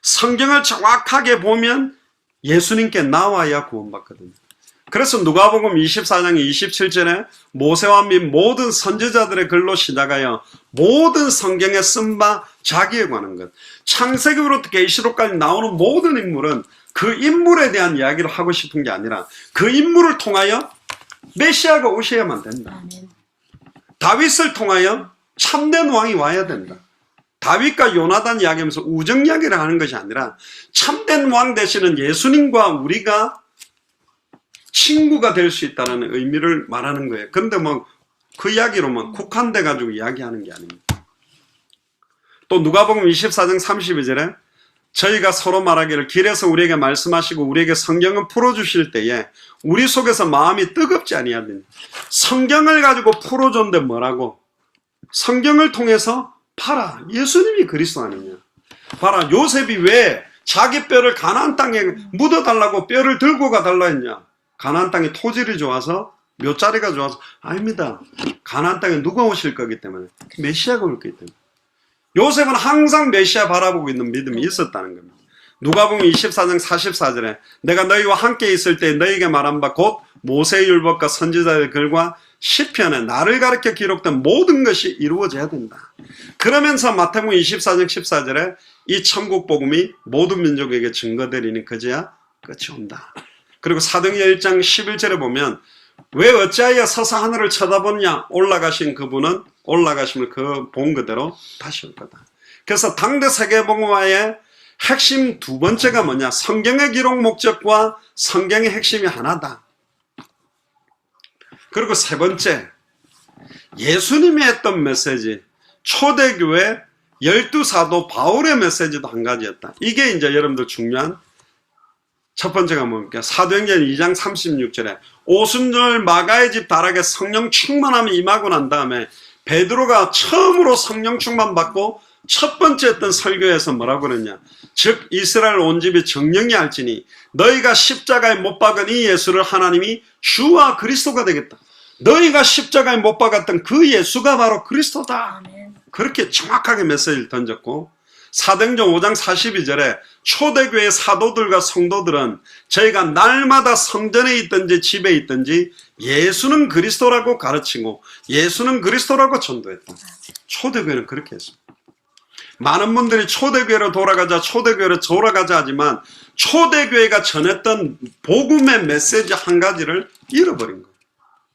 성경을 정확하게 보면 예수님께 나와야 구원받거든요. 그래서 누가복음 24장 27절에 모세와 및 모든 선지자들의 글로 시작하여 모든 성경에 쓴 바 자기에 관한 것, 창세기부터 계시록까지 나오는 모든 인물은 그 인물에 대한 이야기를 하고 싶은 게 아니라 그 인물을 통하여 메시아가 오셔야만 된다. 아멘. 다윗을 통하여 참된 왕이 와야 된다. 다윗과 요나단 이야기하면서 우정 이야기를 하는 것이 아니라 참된 왕 되시는 예수님과 우리가 친구가 될 수 있다는 의미를 말하는 거예요. 근데 뭐 그 이야기로만 국한돼 가지고 이야기하는 게 아닙니다. 또 누가복음 24장 32절에 저희가 서로 말하기를 길에서 우리에게 말씀하시고 우리에게 성경을 풀어주실 때에 우리 속에서 마음이 뜨겁지 아니하더니, 성경을 가지고 풀어줬는데 뭐라고? 성경을 통해서 봐라, 예수님이 그리스도 아니냐. 봐라, 요셉이 왜 자기 뼈를 가나안 땅에 묻어달라고 뼈를 들고 가달라 했냐. 가나안 땅에 토질이 좋아서, 묘자리가 좋아서? 아닙니다. 가나안 땅에 누가 오실 거기 때문에, 메시아가 올 거기 때문에. 요셉은 항상 메시아 바라보고 있는 믿음이 있었다는 겁니다. 누가복음 24장 44절에 내가 너희와 함께 있을 때 너희에게 말한 바 곧 모세의 율법과 선지자의 글과 시편에 나를 가르쳐 기록된 모든 것이 이루어져야 된다. 그러면서 마태복음 24장 14절에 이 천국 복음이 모든 민족에게 증거되리니 그제야 끝이 온다. 그리고 사도행전 1장 11절에 보면 왜 어찌하여 서서 하늘을 쳐다보냐, 올라가신 그분은 올라가심을 그 본 그대로 다시 올 거다. 그래서 당대 세계복음화의 핵심 두 번째가 뭐냐, 성경의 기록 목적과 성경의 핵심이 하나다. 그리고 세 번째, 예수님이 했던 메시지, 초대교회 12사도 바울의 메시지도 한 가지였다. 이게 이제 여러분들 중요한 첫 번째가 뭡니까? 사도행전 2장 36절에 오순절 마가의 집 다락에 성령 충만함이 임하고 난 다음에 베드로가 처음으로 성령 충만 받고 첫 번째 했던 설교에서 뭐라고 그랬냐? 즉 이스라엘 온 집이 정령이 알지니 너희가 십자가에 못 박은 이 예수를 하나님이 주와 그리스도가 되겠다. 너희가 십자가에 못 박았던 그 예수가 바로 그리스도다. 그렇게 정확하게 메시지를 던졌고, 사도행전 5장 42절에 초대교회 사도들과 성도들은 저희가 날마다 성전에 있든지 집에 있든지 예수는 그리스도라고 가르치고 예수는 그리스도라고 전도했다. 초대교회는 그렇게 했습니다. 많은 분들이 초대교회로 돌아가자 하지만 초대교회가 전했던 복음의 메시지 한 가지를 잃어버린 거예요.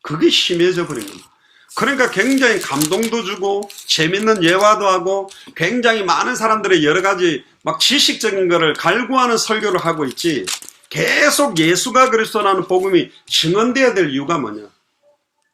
그게 심해져 버린 겁니다. 그러니까 굉장히 감동도 주고 재밌는 예화도 하고 굉장히 많은 사람들의 여러 가지 막 지식적인 거를 갈구하는 설교를 하고 있지, 계속 예수가 그리스도라는 복음이 증언되어야 될 이유가 뭐냐?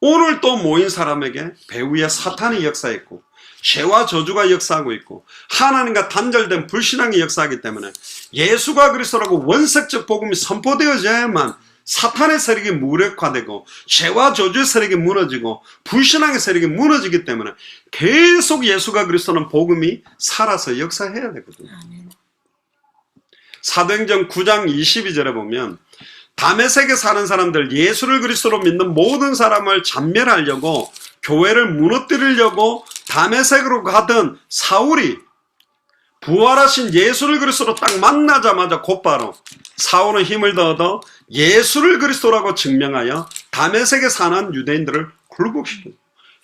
오늘 또 모인 사람에게 배후에 사탄이 역사했고 죄와 저주가 역사하고 있고 하나님과 단절된 불신앙이 역사하기 때문에 예수가 그리스도라고 원색적 복음이 선포되어져야만 사탄의 세력이 무력화되고 죄와 저주의 세력이 무너지고 불신앙의 세력이 무너지기 때문에 계속 예수가 그리스도는 복음이 살아서 역사해야 되거든요. 사도행전 9장 22절에 보면 다메섹에 사는 사람들, 예수를 그리스도로 믿는 모든 사람을 잔멸하려고 교회를 무너뜨리려고 다메섹으로 가던 사울이 부활하신 예수를 그리스도로 딱 만나자마자 곧바로 사울은 힘을 더 얻어 예수를 그리스도라고 증명하여 다메섹에 사는 유대인들을 굴복시켰어요.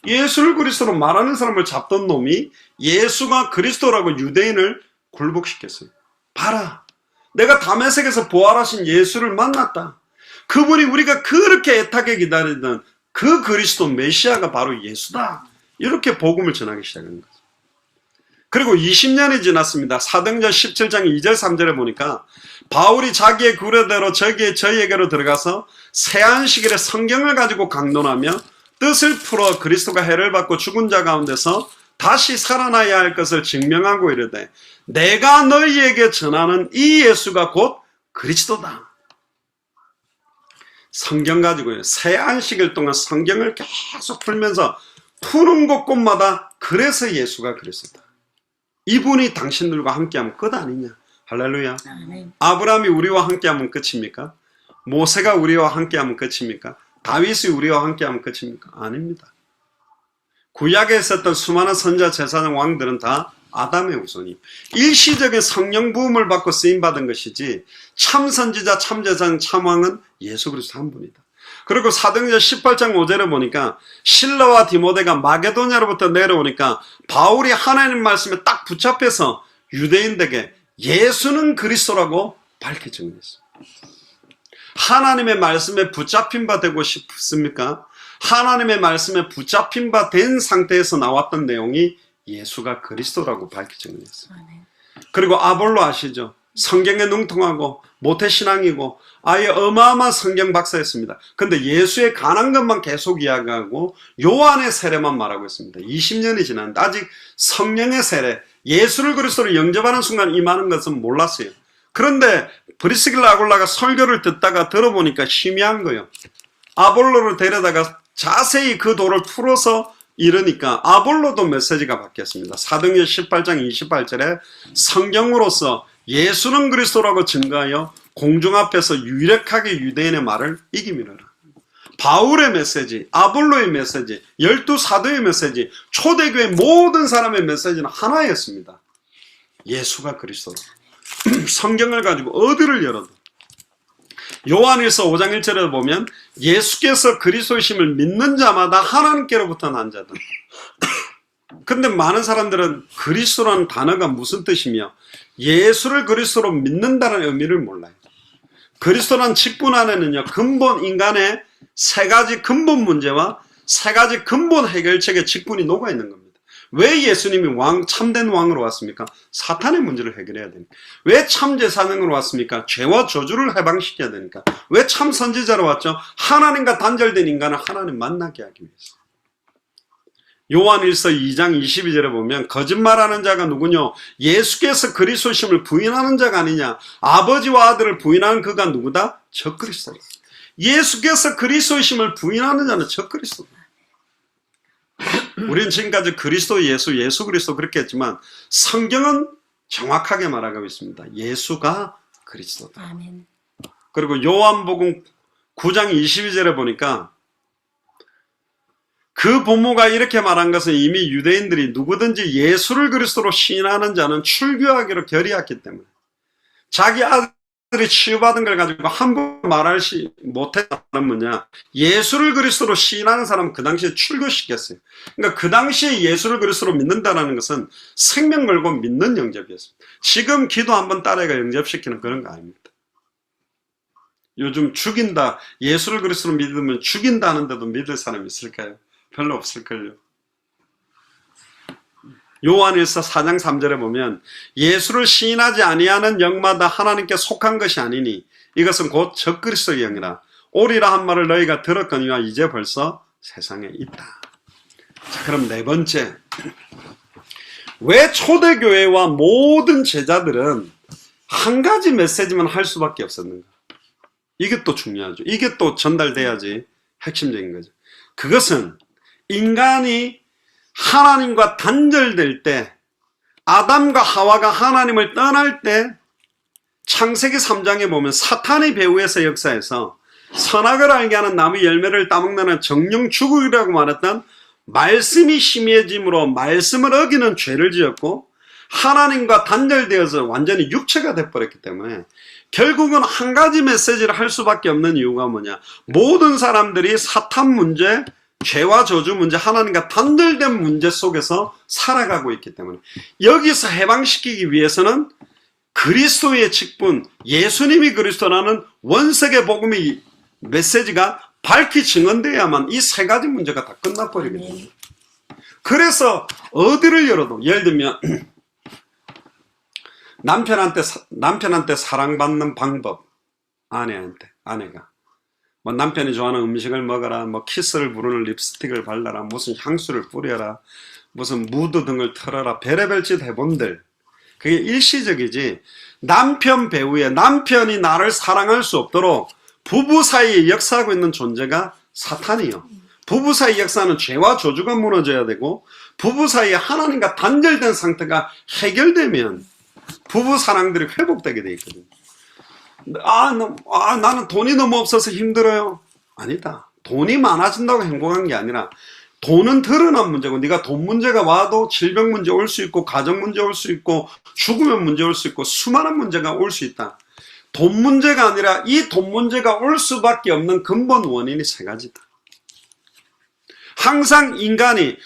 예수를 그리스도로 말하는 사람을 잡던 놈이 예수가 그리스도라고 유대인을 굴복시켰어요. 봐라, 내가 다메섹에서 부활하신 예수를 만났다. 그분이 우리가 그렇게 애타게 기다리던 그 그리스도 메시아가 바로 예수다. 이렇게 복음을 전하기 시작한 거죠. 그리고 20년이 지났습니다. 사도행전 17장 2절 3절에 보니까 바울이 자기의 구례대로 저희에게로 들어가서 새안식일에 성경을 가지고 강론하며 뜻을 풀어 그리스도가 해를 받고 죽은 자 가운데서 다시 살아나야 할 것을 증명하고 이르되 내가 너희에게 전하는 이 예수가 곧 그리스도다. 성경 가지고요. 새안식일 동안 성경을 계속 풀면서 푸는 곳곳마다 그래서 예수가 그리스도다. 이분이 당신들과 함께하면 끝 아니냐. 할렐루야. 아브라함이 우리와 함께하면 끝입니까? 모세가 우리와 함께하면 끝입니까? 다윗이 우리와 함께하면 끝입니까? 아닙니다. 구약에 있었던 수많은 선지자, 제사장, 왕들은 다 아담의 후손이 일시적인 성령 부음을 받고 쓰임받은 것이지 참 선지자, 참 제사장, 참 왕은 예수 그리스도 한 분이다. 그리고 사도행전 18장 5절에 보니까 실라와 디모데가 마게도냐로부터 내려오니까 바울이 하나님 말씀에 딱 붙잡혀서 유대인들에게 예수는 그리스도라고 밝히 증언했어요. 하나님의 말씀에 붙잡힌 바 되고 싶습니까? 하나님의 말씀에 붙잡힌 바 된 상태에서 나왔던 내용이 예수가 그리스도라고 밝혀진 거였어요. 그리고 아볼로 아시죠? 성경에 능통하고 모태신앙이고 아예 어마어마한 성경 박사였습니다. 근데 예수에 관한 것만 계속 이야기하고 요한의 세례만 말하고 있습니다. 20년이 지났는데 아직 성령의 세례, 예수를 그리스도로 영접하는 순간 임하는 것은 몰랐어요. 그런데 브리스길라 아굴라가 설교를 듣다가 들어보니까 희미한 거예요. 아볼로를 데려다가 자세히 그 도를 풀어서 이러니까 아볼로도 메시지가 바뀌었습니다. 사도행전 18장 28절에 성경으로서 예수는 그리스도라고 증거하여 공중 앞에서 유력하게 유대인의 말을 이기미르라. 바울의 메시지, 아볼로의 메시지, 12사도의 메시지, 초대교회 모든 사람의 메시지는 하나였습니다. 예수가 그리스도라. 성경을 가지고 어디를 열어도 요한일서 5장 1절에 보면 예수께서 그리스도이심을 믿는 자마다 하나님께로부터 난 자들. 근데 많은 사람들은 그리스도라는 단어가 무슨 뜻이며 예수를 그리스도로 믿는다는 의미를 몰라요. 그리스도라는 직분 안에는요, 근본 인간의 세 가지 근본 문제와 세 가지 근본 해결책의 직분이 녹아 있는 겁니다. 왜 예수님이 참된 왕으로 왔습니까? 사탄의 문제를 해결해야 되니까. 왜 참제사장으로 왔습니까? 죄와 저주를 해방시켜야 되니까. 왜 참선지자로 왔죠? 하나님과 단절된 인간을 하나님 만나게 하기 위해서. 요한일서 2장 22절에 보면 거짓말하는 자가 누구냐? 예수께서 그리스도심을 부인하는 자가 아니냐? 아버지와 아들을 부인하는 그가 누구다? 적그리스도다. 예수께서 그리스도심을 부인하는 자는 적그리스도다. 우리는 지금까지 그리스도, 예수 그리스도 그렇게 했지만 성경은 정확하게 말하고 있습니다. 예수가 그리스도다. 아멘. 그리고 요한복음 9장 22절에 보니까 그 부모가 이렇게 말한 것은 이미 유대인들이 누구든지 예수를 그리스도로 시인하는 자는 출교하기로 결의했기 때문에 자기 아들이 치유받은 걸 가지고 함부로 말할 못했다는 뭐냐, 예수를 그리스도로 시인하는 사람은 그 당시에 출교시켰어요. 그러니까 그 당시에 예수를 그리스도로 믿는다는 것은 생명 걸고 믿는 영접이었습니다. 지금 기도 한번 딸애가 영접시키는 그런 거 아닙니다. 요즘 죽인다, 예수를 그리스도로 믿으면 죽인다는데도 믿을 사람이 있을까요? 별로 없을걸요. 요한일서 4장 3절에 보면 예수를 시인하지 아니하는 영마다 하나님께 속한 것이 아니니 이것은 곧 적그리스도의 영이라. 오리라 한 말을 너희가 들었거니와 이제 벌써 세상에 있다. 자, 그럼 네 번째, 왜 초대교회와 모든 제자들은 한 가지 메시지만 할 수밖에 없었는가? 이게 또 중요하죠. 이게 또 전달돼야지 핵심적인 거죠. 그것은 인간이 하나님과 단절될 때, 아담과 하와가 하나님을 떠날 때, 창세기 3장에 보면 사탄의 배후에서 역사에서 선악을 알게 하는 나무 열매를 따먹는 정령 죽으리라고 말했던 말씀이 심해짐으로 말씀을 어기는 죄를 지었고 하나님과 단절되어서 완전히 육체가 돼버렸기 때문에 결국은 한 가지 메시지를 할 수밖에 없는 이유가 뭐냐, 모든 사람들이 사탄 문제, 죄와 저주 문제, 하나님과 단절된 문제 속에서 살아가고 있기 때문에 여기서 해방시키기 위해서는 그리스도의 직분, 예수님이 그리스도라는 원색의 복음의 메시지가 밝히 증언돼야만 이 세 가지 문제가 다 끝나버리게 됩니다. 그래서 어디를 열어도, 예를 들면 남편한테 사랑받는 방법, 아내가 뭐 남편이 좋아하는 음식을 먹어라, 뭐 키스를 부르는 립스틱을 발라라, 무슨 향수를 뿌려라, 무슨 무드 등을 털어라, 별의별 짓 해본들. 그게 일시적이지, 남편 배후에 남편이 나를 사랑할 수 없도록 부부 사이에 역사하고 있는 존재가 사탄이요. 부부 사이 역사는 죄와 저주가 무너져야 되고 부부 사이에 하나님과 단절된 상태가 해결되면 부부 사랑들이 회복되게 돼 있거든요. 나는 돈이 너무 없어서 힘들어요. 아니다. 돈이 많아진다고 행복한 게 아니라 돈은 드러난 문제고, 네가 돈 문제가 와도 질병 문제 올 수 있고 가정 문제 올 수 있고 죽으면 문제 올 수 있고 수많은 문제가 올 수 있다. 돈 문제가 아니라 이 돈 문제가 올 수밖에 없는 근본 원인이 세 가지다. 항상 인간이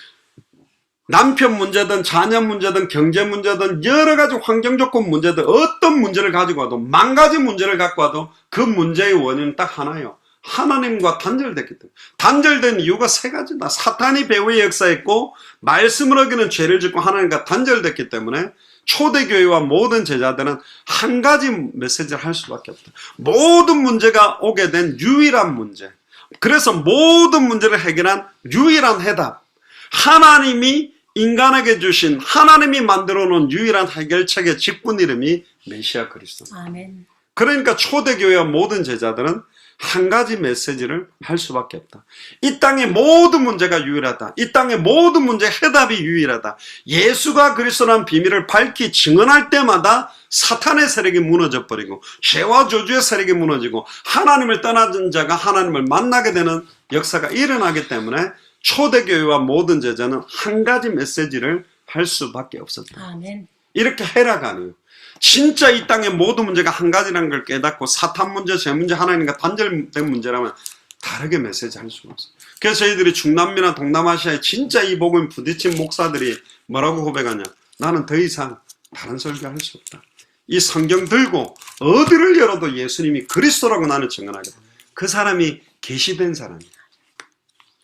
남편 문제든 자녀 문제든 경제 문제든 여러 가지 환경 조건 문제든 어떤 문제를 가지고 와도, 만 가지 문제를 갖고 와도 그 문제의 원인은 딱 하나예요. 하나님과 단절됐기 때문에. 단절된 이유가 세 가지다. 사탄이 배후에 역사했고 말씀을 어기는 죄를 짓고 하나님과 단절됐기 때문에 초대교회와 모든 제자들은 한 가지 메시지를 할 수밖에 없다. 모든 문제가 오게 된 유일한 문제. 그래서 모든 문제를 해결한 유일한 해답. 하나님이 인간에게 주신, 하나님이 만들어 놓은 유일한 해결책의 직분 이름이 메시아 그리스도. 아멘. 그러니까 초대교회와 모든 제자들은 한 가지 메시지를 할 수밖에 없다. 이 땅의 모든 문제가 유일하다. 이 땅의 모든 문제 해답이 유일하다. 예수가 그리스도라는 비밀을 밝히 증언할 때마다 사탄의 세력이 무너져 버리고 죄와 저주의 세력이 무너지고 하나님을 떠나는 자가 하나님을 만나게 되는 역사가 일어나기 때문에 초대교회와 모든 제자는 한 가지 메시지를 할 수밖에 없었다. 아멘. 이렇게 해라가 아니에요. 진짜 이 땅의 모든 문제가 한 가지라는 걸 깨닫고 사탄 문제, 제 문제, 하나님과 단절된 문제라면 다르게 메시지 할 수가 없어요. 그래서 저희들이 중남미나 동남아시아에 진짜 이 복음 부딪힌 목사들이 뭐라고 고백하냐. 나는 더 이상 다른 설교할 수 없다. 이 성경 들고 어디를 열어도 예수님이 그리스도라고 나는 증언하겠다. 그 사람이 계시된 사람이야.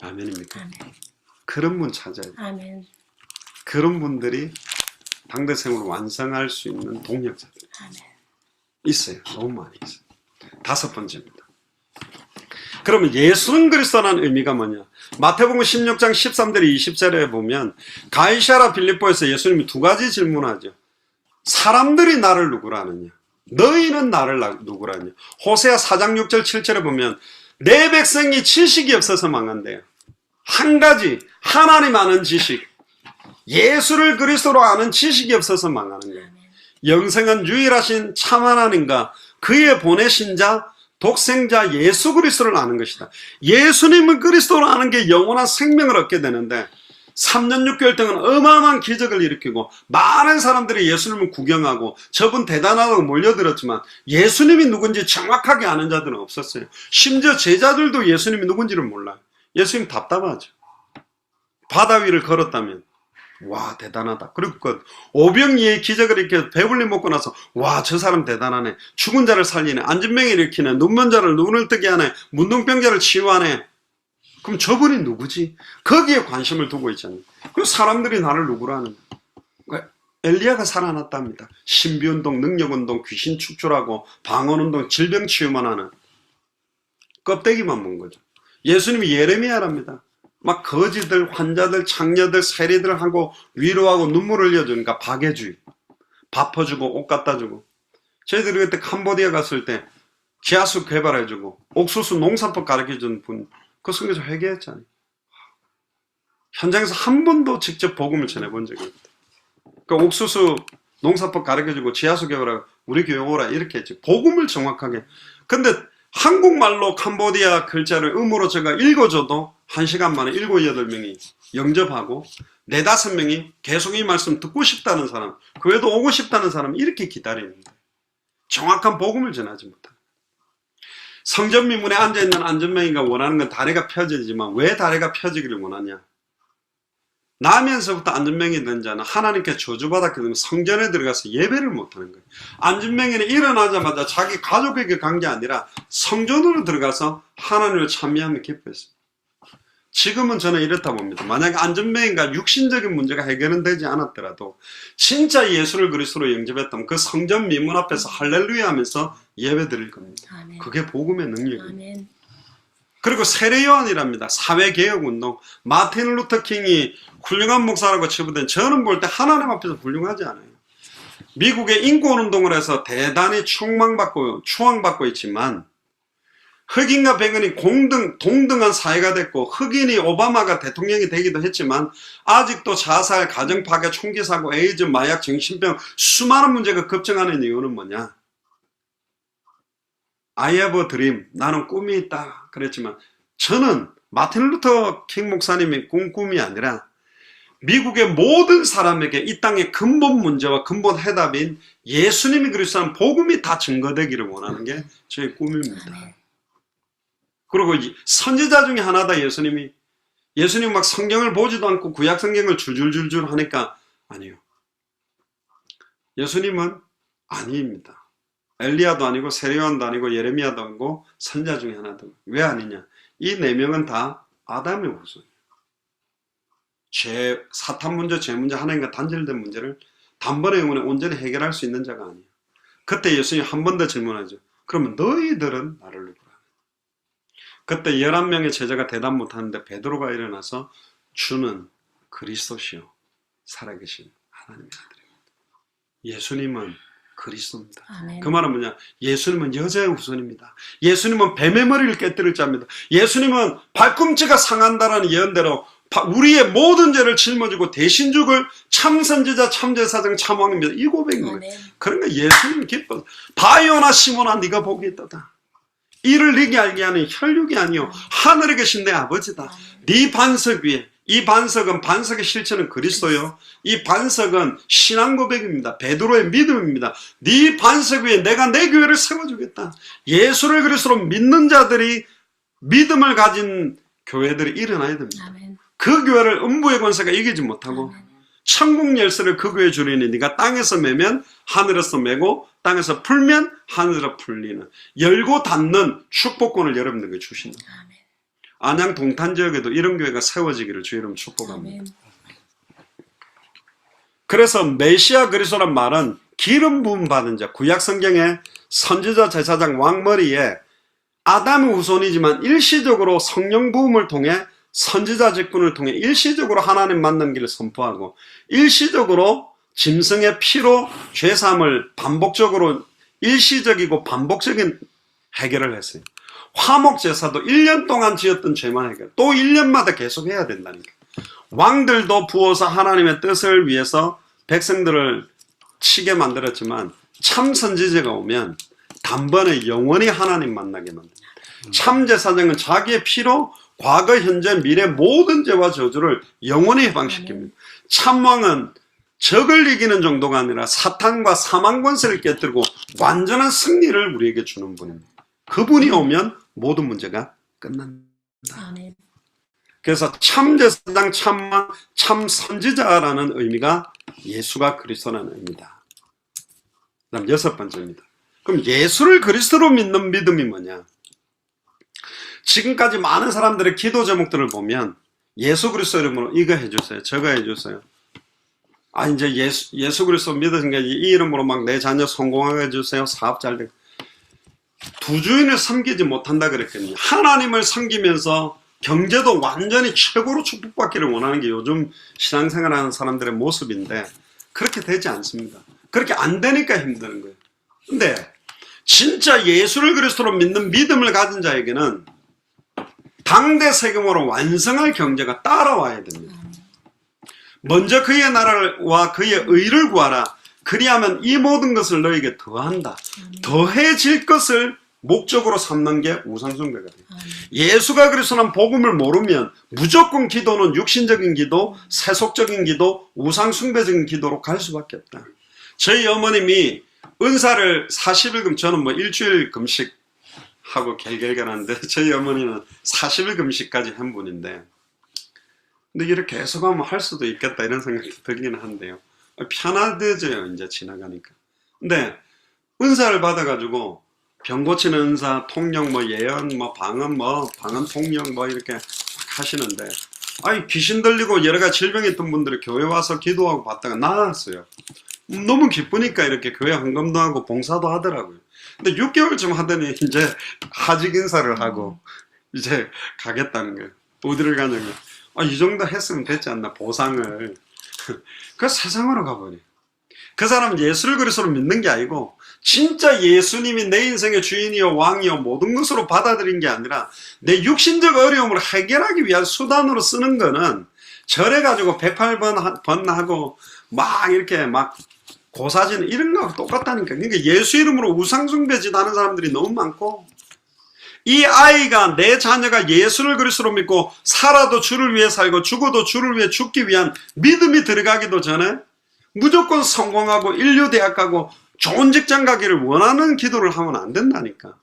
아멘입니까? 아멘. 그런 분 찾아야 돼. 아멘. 그런 분들이 당대생으로 완성할 수 있는 동력자들 아멘. 있어요. 너무 많이 있어요. 다섯 번째입니다. 그러면 예수는 그리스도라는 의미가 뭐냐? 마태복음 16장 13절 20절에 보면 가이사랴 빌립보에서 예수님이 두 가지 질문하죠. 사람들이 나를 누구라 하느냐? 너희는 나를 누구라 하느냐? 호세아 4장 6절 7절에 보면 내 백성이 지식이 없어서 망한대요. 한 가지 하나님 아는 지식, 예수를 그리스도로 아는 지식이 없어서 망하는 거예요. 영생은 유일하신 참 하나님과 그의 보내신 자 독생자 예수 그리스도를 아는 것이다. 예수님을 그리스도로 아는 게 영원한 생명을 얻게 되는데 3년 6개월 동안 어마어마한 기적을 일으키고 많은 사람들이 예수님을 구경하고 저분 대단하다고 몰려들었지만 예수님이 누군지 정확하게 아는 자들은 없었어요. 심지어 제자들도 예수님이 누군지를 몰라요. 예수님 답답하죠. 바다 위를 걸었다면 와 대단하다. 그리고 그 오병이의 기적을 이렇게 배불리 먹고 나서 와 저 사람 대단하네. 죽은 자를 살리네. 안진병을 일으키네. 눈먼 자를 눈을 뜨게 하네. 문둥병자를 치유하네. 그럼 저분이 누구지? 거기에 관심을 두고 있잖아요. 그 사람들이 나를 누구라 하는 거예요. 엘리야가 살아났답니다. 신비운동, 능력운동, 귀신 축출하고 방언운동, 질병 치유만 하는 껍데기만 본 거죠. 예수님이 예레미야랍니다. 막 거지들, 환자들, 창녀들, 세리들 하고 위로하고 눈물을 흘려주니까 박애주의. 밥 퍼주고 옷 갖다 주고. 저희들이 그때 캄보디아 갔을 때 지하수 개발해주고 옥수수 농사법 가르쳐준 분 그 성경에서 회개했잖아요. 현장에서 한 번도 직접 복음을 전해본 적이 없다. 그 옥수수 농사법 가르쳐주고 지하수 개발하고 우리 교회 오라 이렇게 했지. 복음을 정확하게. 근데 한국말로 캄보디아 글자를 음으로 제가 읽어줘도 1시간 만에 7, 8명이 영접하고 4, 5명이 계속 이 말씀 듣고 싶다는 사람, 교회도 오고 싶다는 사람 이렇게 기다립니다. 정확한 복음을 전하지 못합니다. 성전 미문에 앉아있는 안전명이가 원하는 건 다리가 펴지지만 왜 다리가 펴지기를 원하냐? 나면서부터 안전명이 된 자는 하나님께 저주받았기 때문에 성전에 들어가서 예배를 못하는 거예요. 안전명이는 일어나자마자 자기 가족에게 간 게 아니라 성전으로 들어가서 하나님을 찬미하며 기뻐했습니다. 지금은 저는 이렇다 봅니다. 만약에 안전명인가 육신적인 문제가 해결은 되지 않았더라도 진짜 예수를 그리스도로 영접했다면 그 성전 미문 앞에서 할렐루야 하면서 예배 드릴 겁니다. 아멘. 그게 복음의 능력입니다. 아멘. 그리고 세례요한이랍니다. 사회개혁운동. 마틴 루터 킹이 훌륭한 목사라고 치부된 저는 볼 때 하나님 앞에서 훌륭하지 않아요. 미국의 인권운동을 해서 대단히 추앙받고 있지만 흑인과 백인이 동등한 사회가 됐고 흑인이 오바마가 대통령이 되기도 했지만 아직도 자살, 가정파괴, 총기사고, 에이즈, 마약, 정신병 수많은 문제가 급증하는 이유는 뭐냐? I have a dream. 나는 꿈이 있다. 그랬지만 저는 마틴 루터 킹 목사님의 꿈이 아니라 미국의 모든 사람에게 이 땅의 근본 문제와 근본 해답인 예수님이 그리스도라는 복음이 다 증거되기를 원하는 게 저의 꿈입니다. 그리고 선지자 중에 하나다. 예수님 막 성경을 보지도 않고 구약 성경을 줄줄줄줄 하니까 아니요. 예수님은 아니입니다. 엘리야도 아니고 세례요한도 아니고 예레미야도 아니고 선지자 중에 하나도. 왜 아니냐? 이 네 명은 다 아담의 후손이에요. 사탄 문제, 죄 문제, 하나님과 단절된 문제를 단번에 영혼에 온전히 해결할 수 있는 자가 아니에요. 그때 예수님이 한 번 더 질문하죠. 그러면 너희들은 나를 누구라? 그때 11명의 제자가 대답 못하는데 베드로가 일어나서 주는 그리스도시요 살아계신 하나님의 아들입니다. 예수님은 그리스도입니다. 아멘. 그 말은 뭐냐? 예수님은 여자의 후손입니다. 예수님은 뱀의 머리를 깨뜨릴 자입니다. 예수님은 발꿈치가 상한다라는 예언대로 우리의 모든 죄를 짊어지고 대신 죽을 참선지자, 참제사장, 참왕입니다. 이 고백인 거예요. 그러니까 예수님은 기뻐서 바요나 시몬아 네가 복이 있도다. 이를 네게 알게 하는 혈육이 아니요 하늘에 계신 내 아버지다. 네 반석 위에, 이 반석은 반석의 실체는 그리스도요. 이 반석은 신앙 고백입니다. 베드로의 믿음입니다. 네 반석 위에 내가 내 교회를 세워주겠다. 예수를 그리스도로 믿는 자들이 믿음을 가진 교회들이 일어나야 됩니다. 아멘. 그 교회를 음부의 권세가 이기지 못하고 천국 열쇠를 그 교회에 주리니 네가 땅에서 매면 하늘에서 매고 땅에서 풀면 하늘에서 풀리는 열고 닫는 축복권을 여러분들에게 주신다. 아멘. 안양 동탄 지역에도 이런 교회가 세워지기를 주 이름 축복합니다. 아멘. 그래서 메시아 그리스도란 말은 기름 부음 받은 자, 구약 성경에 선지자, 제사장, 왕머리에 아담의 후손이지만 일시적으로 성령 부음을 통해 선지자 직분을 통해 일시적으로 하나님 만난 길을 선포하고 일시적으로 짐승의 피로 죄사함을 반복적으로 일시적이고 반복적인 해결을 했어요. 화목제사도 1년 동안 지었던 죄만 해결, 또 1년마다 계속 해야 된다니까. 왕들도 부어서 하나님의 뜻을 위해서 백성들을 치게 만들었지만 참 선지자가 오면 단번에 영원히 하나님 만나게 만듭니다. 참 제사장은 자기의 피로 과거, 현재, 미래 모든 죄와 저주를 영원히 해방시킵니다. 참왕은 적을 이기는 정도가 아니라 사탄과 사망 권세를 깨뜨리고 완전한 승리를 우리에게 주는 분입니다. 그분이 오면 모든 문제가 끝난다. 아멘. 그래서 참 제사장, 참왕, 참 선지자라는 의미가 예수가 그리스도라는 의미다. 그다음 6번째입니다. 그럼 예수를 그리스도로 믿는 믿음이 뭐냐? 지금까지 많은 사람들의 기도 제목들을 보면 예수 그리스도 이름으로 이거 해주세요, 저거 해주세요. 아, 이제 예수 그리스도 믿으신 게 이 이름으로 막 내 자녀 성공하게 해주세요, 사업 잘 되고. 두 주인을 섬기지 못한다 그랬거든요. 하나님을 섬기면서 경제도 완전히 최고로 축복받기를 원하는 게 요즘 신앙생활하는 사람들의 모습인데 그렇게 되지 않습니다. 그렇게 안 되니까 힘든 거예요. 근데 진짜 예수를 그리스도로 믿는 믿음을 가진 자에게는 당대 세금으로 완성할 경제가 따라와야 됩니다. 먼저 그의 나라와 그의 의를 구하라. 그리하면 이 모든 것을 너에게 더한다. 더해질 것을 목적으로 삼는 게 우상숭배가 돼요. 예수가 그리스도는 복음을 모르면 무조건 기도는 육신적인 기도, 세속적인 기도, 우상숭배적인 기도로 갈 수밖에 없다. 저희 어머님이 은사를 40일 저는 뭐 일주일 금식 하고 결결하는데 저희 어머니는 40일 금식까지 한 분인데, 근데 이렇게 계속하면 할 수도 있겠다 이런 생각도 들기는 한데요. 편하대져요, 이제 지나가니까. 근데 은사를 받아가지고 병 고치는 은사, 통역, 뭐 예언, 뭐 방언 통역 뭐 이렇게 하시는데, 아니 귀신 들리고 여러 가지 질병이 있던 분들이 교회 와서 기도하고 받다가 나았어요. 너무 기쁘니까 이렇게 교회 헌금도 하고 봉사도 하더라고요. 근데 6개월쯤 하더니 이제 하직 인사를 하고 이제 가겠다는 거예요. 어디를 가냐면, 아, 이 정도 했으면 됐지 않나, 보상을. 그 세상으로 가버려. 그 사람은 예수를 그리스도로 믿는 게 아니고 진짜 예수님이 내 인생의 주인이요 왕이요 모든 것으로 받아들인 게 아니라 내 육신적 어려움을 해결하기 위한 수단으로 쓰는 거는 절해가지고 108번 하고 막 이렇게 막 고사지는 이런 거하고 똑같다니까. 그러니까 예수 이름으로 우상숭배짓 하는 사람들이 너무 많고, 이 아이가, 내 자녀가 예수를 그리스도로 믿고 살아도 주를 위해 살고 죽어도 주를 위해 죽기 위한 믿음이 들어가기도 전에 무조건 성공하고 인류 대학 가고 좋은 직장 가기를 원하는 기도를 하면 안 된다니까.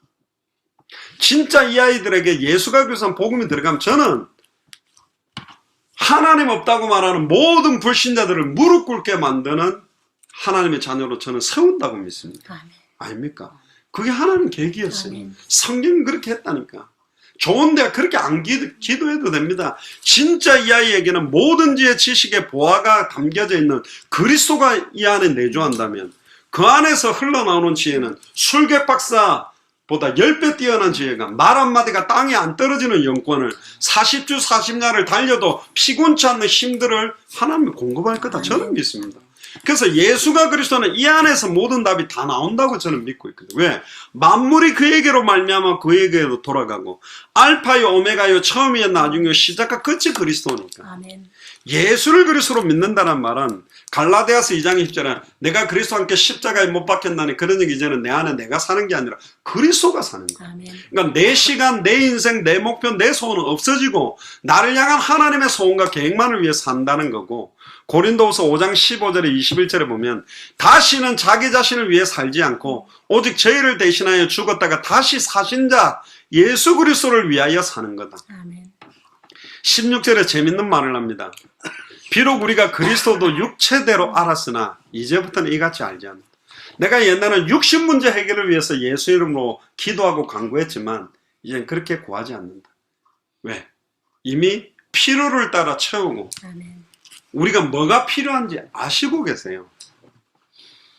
진짜 이 아이들에게 예수가 그리스도는 복음이 들어가면 저는 하나님 없다고 말하는 모든 불신자들을 무릎 꿇게 만드는 하나님의 자녀로 저는 세운다고 믿습니다. 아닙니까? 그게 하나님 계획이었어요. 아멘. 성경은 그렇게 했다니까. 좋은데 그렇게 안 기도해도 됩니다. 진짜 이 아이에게는 모든 지의 지식의 보화가 담겨져 있는 그리스도가 이 안에 내주한다면 그 안에서 흘러나오는 지혜는 술객 박사보다 10배 뛰어난 지혜가, 말 한마디가 땅에 안 떨어지는 영권을, 40주 40야를 달려도 피곤치 않는 힘들을 하나님이 공급할 거다. 저는 믿습니다. 그래서 예수가 그리스도는 이 안에서 모든 답이 다 나온다고 저는 믿고 있거든요. 왜? 만물이 그에게로 말미암아 그에게로 돌아가고, 알파요 오메가요 처음이요 나중이요 시작과 끝이 그리스도니까. 아멘. 예수를 그리스도로 믿는다는 말은 갈라디아서 2장 10절에 내가 그리스도와 함께 십자가에 못 박혔나니 그런 얘기, 이제는 내 안에 내가 사는 게 아니라 그리스도가 사는 거야. 아멘. 그러니까 내 시간, 내 인생, 내 목표, 내 소원은 없어지고 나를 향한 하나님의 소원과 계획만을 위해 산다는 거고, 고린도후서 5장 15절에 21절에 보면 다시는 자기 자신을 위해 살지 않고 오직 저희를 대신하여 죽었다가 다시 사신 자 예수 그리스도를 위하여 사는 거다. 아멘. 16절에 재밌는 말을 합니다. 비록 우리가 그리스도도 육체대로 알았으나 이제부터는 이같이 알지 않는다. 내가 옛날에는 육신 문제 해결을 위해서 예수 이름으로 기도하고 간구했지만 이젠 그렇게 구하지 않는다. 왜? 이미 필요를 따라 채우고 아멘. 우리가 뭐가 필요한지 아시고 계세요.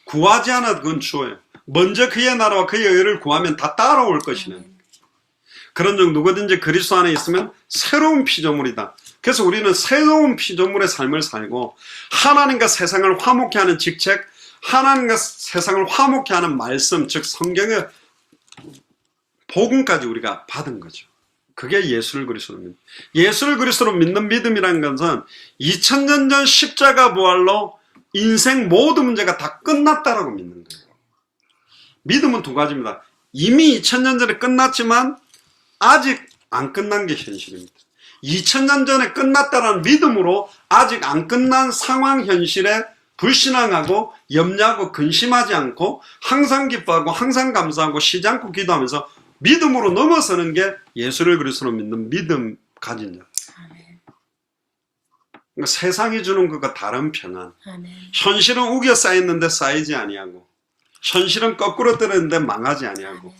구하지 않아도 그건 주어요. 먼저 그의 나라와 그의 의를 구하면 다 따라올 것이네. 그런 적 누구든지 그리스도 안에 있으면 새로운 피조물이다. 그래서 우리는 새로운 피조물의 삶을 살고 하나님과 세상을 화목케 하는 직책, 하나님과 세상을 화목케 하는 말씀, 즉 성경의 복음까지 우리가 받은 거죠. 그게 예수를 그리스도로 믿는, 예수를 그리스도로 믿는 믿음이라는 것은 2000년 전 십자가 부활로 인생 모든 문제가 다 끝났다라고 믿는 거예요. 믿음은 두 가지입니다. 이미 2000년 전에 끝났지만 아직 안 끝난 게 현실입니다. 2000년 전에 끝났다는 믿음으로 아직 안 끝난 상황 현실에 불신앙하고 염려하고 근심하지 않고 항상 기뻐하고 항상 감사하고 쉬지 않고 기도하면서 믿음으로 넘어서는 게 예수를 그리스도로 믿는 믿음 가진 자. 그러니까 세상이 주는 것과 다른 평안. 아멘. 현실은 우겨 쌓였는데 쌓이지 아니하고, 현실은 거꾸로 떨어졌는데 망하지 아니하고,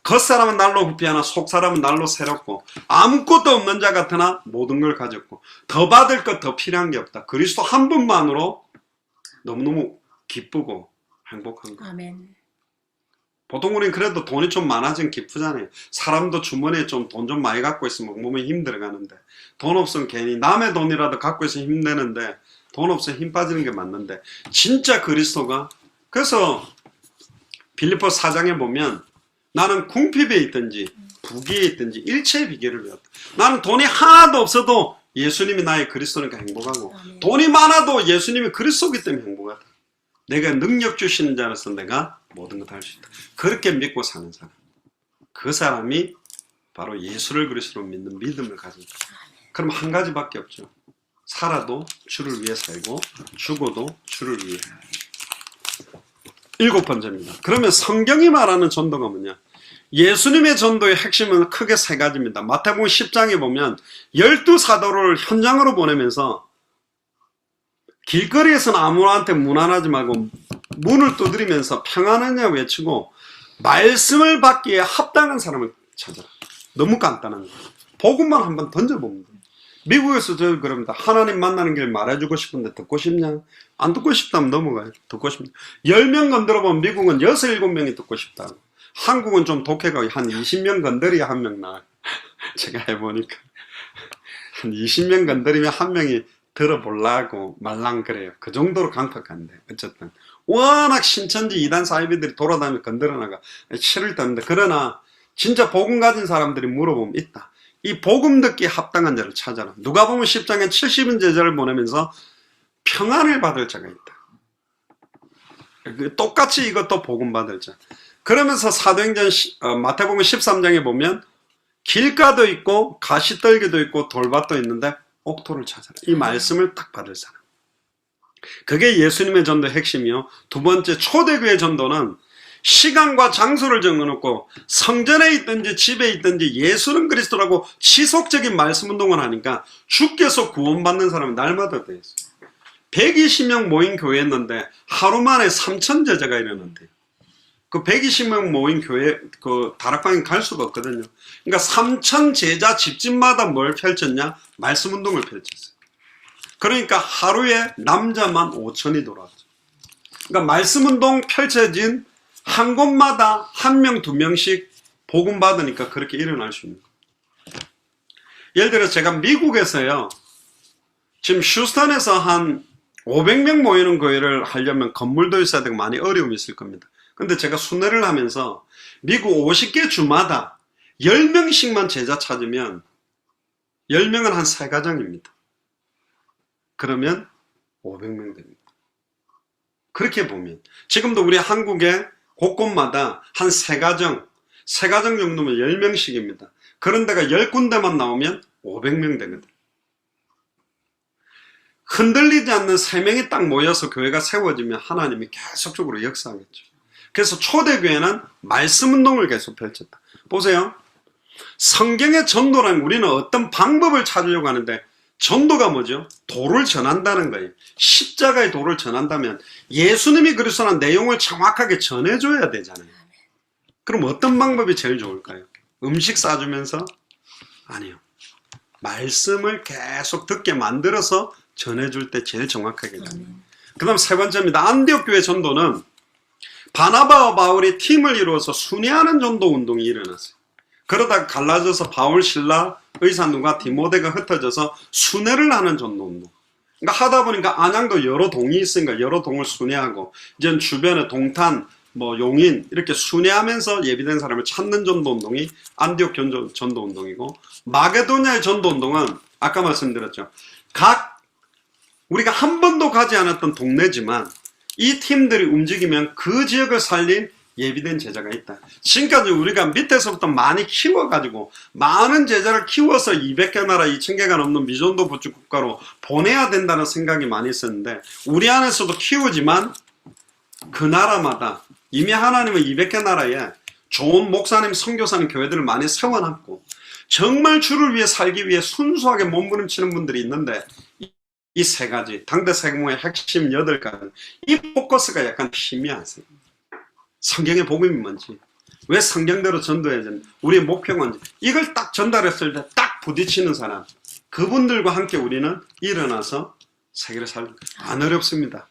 겉사람은 날로 부패하나 속사람은 날로 새롭고, 아무것도 없는 자 같으나 모든 걸 가졌고, 더 받을 것 더 필요한 게 없다. 그리스도 한 분만으로 너무너무 기쁘고 행복한 거예요. 아멘. 보통 우리는 그래도 돈이 좀 많아지면 기쁘잖아요. 사람도 주머니에 좀 돈 좀 많이 갖고 있으면 몸이 힘들어가는데, 돈 없으면 괜히 남의 돈이라도 갖고 있으면 힘드는데 돈 없으면 힘 빠지는 게 맞는데, 진짜 그리스도가, 그래서 빌립보 4장에 보면 나는 궁핍에 있든지 부귀에 있든지 일체의 비결을 배웠다. 나는 돈이 하나도 없어도 예수님이 나의 그리스도니까 행복하고, 아멘. 돈이 많아도 예수님이 그리스도이기 때문에 행복하다. 내가 능력 주시는 자로서 내가 모든 것 할 수 있다. 그렇게 믿고 사는 사람, 그 사람이 바로 예수를 그리스도로 믿는 믿음을 가진다. 그럼 한 가지밖에 없죠. 살아도 주를 위해 살고 죽어도 주를 위해. 7번째입니다. 그러면 성경이 말하는 전도가 뭐냐? 예수님의 전도의 핵심은 크게 세 가지입니다. 마태복음 10장에 보면 12사도를 현장으로 보내면서 길거리에서는 아무한테 문안하지 말고 문을 두드리면서 평안하냐 외치고 말씀을 받기에 합당한 사람을 찾아라. 너무 간단한 거예요. 복음만 한번 던져봅니다. 미국에서 저 그럽니다. 하나님 만나는 길 말해주고 싶은데 듣고 싶냐? 안 듣고 싶다면 넘어가요. 듣고 싶냐? 10명 건드려보면 미국은 6, 7명이 듣고 싶다고. 한국은 좀 독해가 한 20명 건드려야 한 명 나와요. 제가 해보니까 한 20명 건드리면 한 명이 들어보려고 말랑 그래요. 그 정도로 강팍한데, 어쨌든 워낙 신천지 이단 사이비들이 돌아다니며 건드려나가 치를 떴는데, 그러나 진짜 복음 가진 사람들이 물어보면 있다. 이 복음 듣기에 합당한 자를 찾아라. 누가복음 10장에 70인 제자를 보내면서 평안을 받을 자가 있다. 똑같이 이것도 복음 받을 자. 그러면서 사도행전 마태복음 13장에 보면 길가도 있고 가시떨기도 있고 돌밭도 있는데 옥토를 찾아라. 이 말씀을 딱 받을 사람. 그게 예수님의 전도의 핵심이요. 두 번째, 초대교회 전도는 시간과 장소를 정해놓고 성전에 있든지 집에 있든지 예수는 그리스도라고 지속적인 말씀 운동을 하니까 주께서 구원받는 사람이 날마다 돼 있어요. 120명 모인 교회였는데 하루 만에 3,000 제자가 일어났대요. 그 120명 모인 교회 그 다락방에 갈 수가 없거든요. 그러니까 3천 제자 집집마다 뭘 펼쳤냐? 말씀 운동을 펼쳤어요. 그러니까 하루에 남자만 5천이 돌아왔죠. 그러니까 말씀 운동 펼쳐진 한 곳마다 한 명, 두 명씩 복음 받으니까 그렇게 일어날 수 있는 거예요. 예를 들어 제가 미국에서요, 지금 휴스턴에서 한 500명 모이는 교회를 하려면 건물도 있어야 되고 많이 어려움이 있을 겁니다. 근데 제가 순회를 하면서 미국 50개 주마다 10명씩만 제자 찾으면 10명은 한 3가정입니다. 그러면 500명 됩니다. 그렇게 보면 지금도 우리 한국의 곳곳마다 한 3가정 정도면 10명씩입니다. 그런 데가 10군데만 나오면 500명 되거든. 흔들리지 않는 3명이 딱 모여서 교회가 세워지면 하나님이 계속적으로 역사하겠죠. 그래서 초대교회는 말씀 운동을 계속 펼쳤다. 보세요. 성경의 전도란 우리는 어떤 방법을 찾으려고 하는데, 전도가 뭐죠? 도를 전한다는 거예요. 십자가의 도를 전한다면 예수님이 그리스도라는 내용을 정확하게 전해줘야 되잖아요. 그럼 어떤 방법이 제일 좋을까요? 음식 싸주면서? 아니요. 말씀을 계속 듣게 만들어서 전해줄 때 제일 정확하게 전해요. 그 다음 세 번째입니다. 안디옥 교회 전도는 바나바와 바울이 팀을 이루어서 순회하는 전도 운동이 일어났어요. 그러다 갈라져서 바울, 실라, 의사 누가, 디모데가 흩어져서 순회를 하는 전도 운동. 그러니까 하다 보니까 안양도 여러 동이 있으니까 여러 동을 순회하고, 이제 주변에 동탄, 용인 이렇게 순회하면서 예비된 사람을 찾는 전도 운동이 안디옥 전도 운동이고, 마게도냐의 전도 운동은 아까 말씀드렸죠. 우리가 한 번도 가지 않았던 동네지만 이 팀들이 움직이면 그 지역을 살린 예비된 제자가 있다. 지금까지 우리가 밑에서부터 많이 키워가지고 많은 제자를 키워서 200개 나라 2000개가 넘는 미전도 부축 국가로 보내야 된다는 생각이 많이 있었는데, 우리 안에서도 키우지만 그 나라마다 이미 하나님은 200개 나라에 좋은 목사님, 선교사님, 교회들을 많이 세워놨고 정말 주를 위해 살기 위해 순수하게 몸부림치는 분들이 있는데, 이 세 가지, 당대 세계모의 핵심 8가지, 이 포커스가 약간 희미하세요. 성경의 복음이 뭔지, 왜 성경대로 전도해야 되는지, 우리의 목표가 뭔지, 이걸 딱 전달했을 때 딱 부딪히는 사람, 그분들과 함께 우리는 일어나서 세계를 살고, 안 어렵습니다.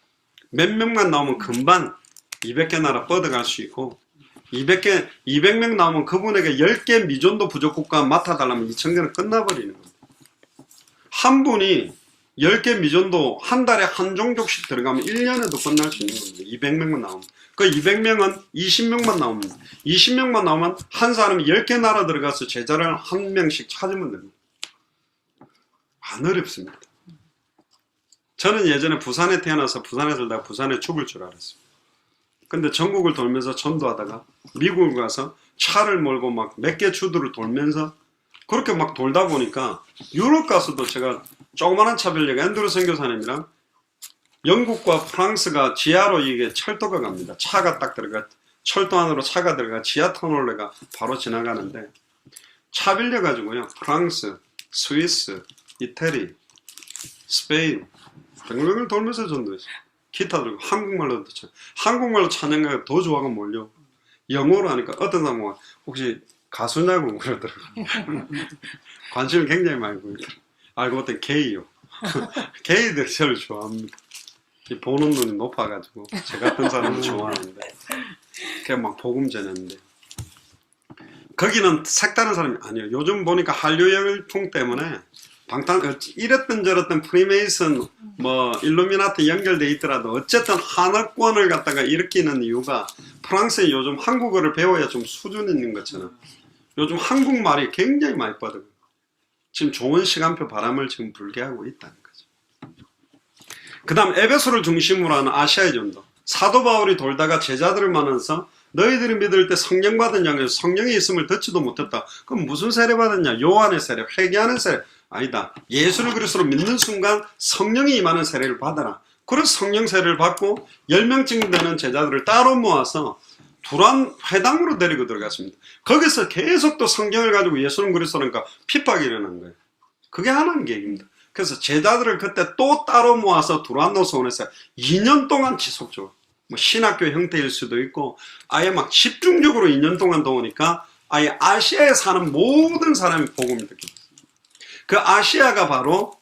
몇 명만 나오면 금방 200개 나라 뻗어갈 수 있고, 200명 나오면 그분에게 10개 미전도 부족국가 맡아달라면 2000개는 끝나버리는 겁니다. 한 분이 10개 미전도 한 달에 한 종족씩 들어가면 1년에도 끝날 수 있는 겁니다. 200명만 나오면. 그 200명은 20명만 나옵니다. 20명만 나오면 한 사람이 10개 나라 들어가서 제자를 한 명씩 찾으면 됩니다. 안 어렵습니다. 저는 예전에 부산에 태어나서 부산에 살다가 부산에 죽을 줄 알았어요. 근데 전국을 돌면서 전도하다가 미국을 가서 차를 몰고 막 몇 개 주들을 돌면서 그렇게 막 돌다 보니까 유럽 가서도 제가 조그마한 차별역 앤드루 선교사님이랑 영국과 프랑스가 지하로 이게 철도가 갑니다. 차가 딱 들어가, 철도 안으로 차가 들어가 지하 터널로가 바로 지나가는데, 차 빌려가지고요, 프랑스, 스위스, 이태리, 스페인 등등을 돌면서 전도했어요. 기타 들고 한국말로도 참, 한국말로 찬양가가 더 좋아하고 몰려. 영어로 하니까 어떤 사람은 혹시 가수냐고 그러더라고요. 관심을 굉장히 많이 보이더라고요. 알고 보니 게이요. 게이들이 저를 좋아합니다. 보는 눈이 높아가지고 저 같은 사람을 좋아하는데, 그냥 막 복음 전했는데, 거기는 색다른 사람이 아니에요. 요즘 보니까 한류 열풍 때문에 이랬던 저랬던 프리메이슨 일루미나티 연결돼 있더라도 어쨌든 하나권을 갖다가 일으키는 이유가, 프랑스에 요즘 한국어를 배워야 좀 수준 있는 것처럼 요즘 한국말이 굉장히 많이 뻗어요. 지금 좋은 시간표 바람을 지금 불게 하고 있다는 거죠. 그 다음 에베소를 중심으로 하는 아시아의 전도. 사도 바울이 돌다가 제자들을 만나서 너희들이 믿을 때 성령 받은 양에서 성령이 있음을 듣지도 못했다. 그럼 무슨 세례 받았냐? 요한의 세례, 회개하는 세례. 아니다. 예수를 그리스도로 믿는 순간 성령이 임하는 세례를 받아라. 그래서 성령 세례를 받고 10명쯤 되는 제자들을 따로 모아서 두란 회당으로 데리고 들어갔습니다. 거기서 계속 또 성경을 가지고 예수는 그리스도니까 핍박이 일어난 거예요. 그게 하나님 계획입니다. 그래서 제자들을 그때 또 따로 모아서 두란노 소원에서 2년 동안 지속적으로 뭐 신학교 형태일 수도 있고 아예 막 집중적으로 2년 동안 도우니까 아예 아시아에 사는 모든 사람이 복음을 듣게 됐습니다. 그 아시아가 바로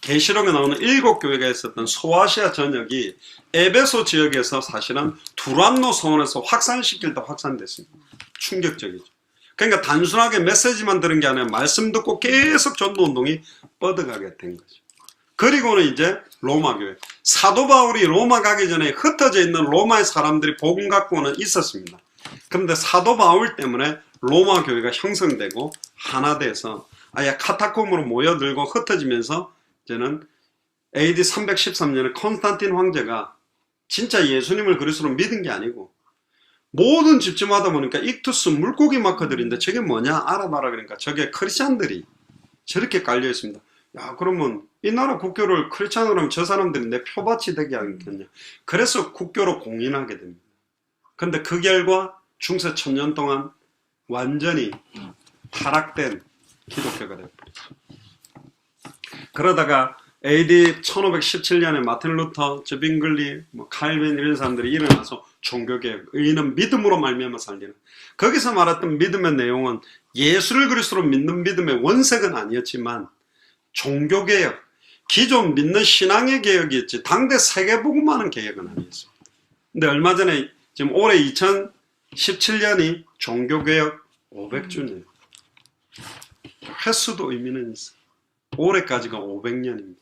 계시록에 나오는 7교회가 있었던 소아시아 전역이 에베소 지역에서 사실은 두란노 서원에서 확산시킬 때 확산됐습니다. 충격적이죠. 그러니까 단순하게 메시지만 들은 게 아니라 말씀 듣고 계속 전도운동이 뻗어가게 된 거죠. 그리고는 이제 로마교회. 사도 바울이 로마 가기 전에 흩어져 있는 로마의 사람들이 복음 갖고는 있었습니다. 그런데 사도 바울 때문에 로마 교회가 형성되고 하나 돼서 아예 카타콤으로 모여들고 흩어지면서 이제는 AD 313년에 콘스탄틴 황제가 진짜 예수님을 그리스도로 믿은 게 아니고 모든 집집마다 보니까 익투스 물고기 마커들인데 저게 뭐냐 알아봐라 그러니까 저게 크리스찬들이 저렇게 깔려 있습니다. 야 그러면 이 나라 국교를 크리스찬으로 하면 저 사람들이 내 표밭이 되게 하겠냐. 그래서 국교로 공인하게 됩니다. 근데 그 결과 중세 1000년 동안 완전히 타락된 기독교가 되어버렸죠. 그러다가 AD 1517년에 마틴 루터, 저빙글리, 칼빈 이런 사람들이 일어나서 종교개혁, 의인은 믿음으로 말미암아 살리는. 거기서 말했던 믿음의 내용은 예수를 그리스도로 믿는 믿음의 원색은 아니었지만 종교개혁, 기존 믿는 신앙의 개혁이었지 당대 세계복음하는 개혁은 아니었습니다. 근데 얼마 전에 지금 올해 2017년이 종교개혁 500주년. 횟수도 의미는 있어요. 올해까지가 500년입니다.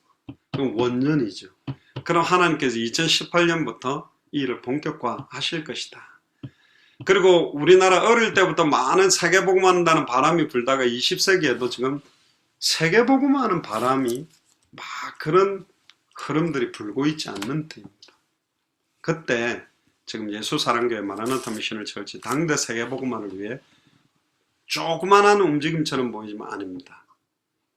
그럼 원년이죠. 그럼 하나님께서 2018년부터 이 일을 본격화하실 것이다. 그리고 우리나라 어릴 때부터 많은 세계복음한다는 바람이 불다가 20세기에도 지금 세계복음하는 바람이 막 그런 흐름들이 불고 있지 않는 때입니다. 그때 지금 예수사랑교회 마라나타 미션을 철치 당대 세계복음화를 위해 조그만한 움직임처럼 보이지만 아닙니다.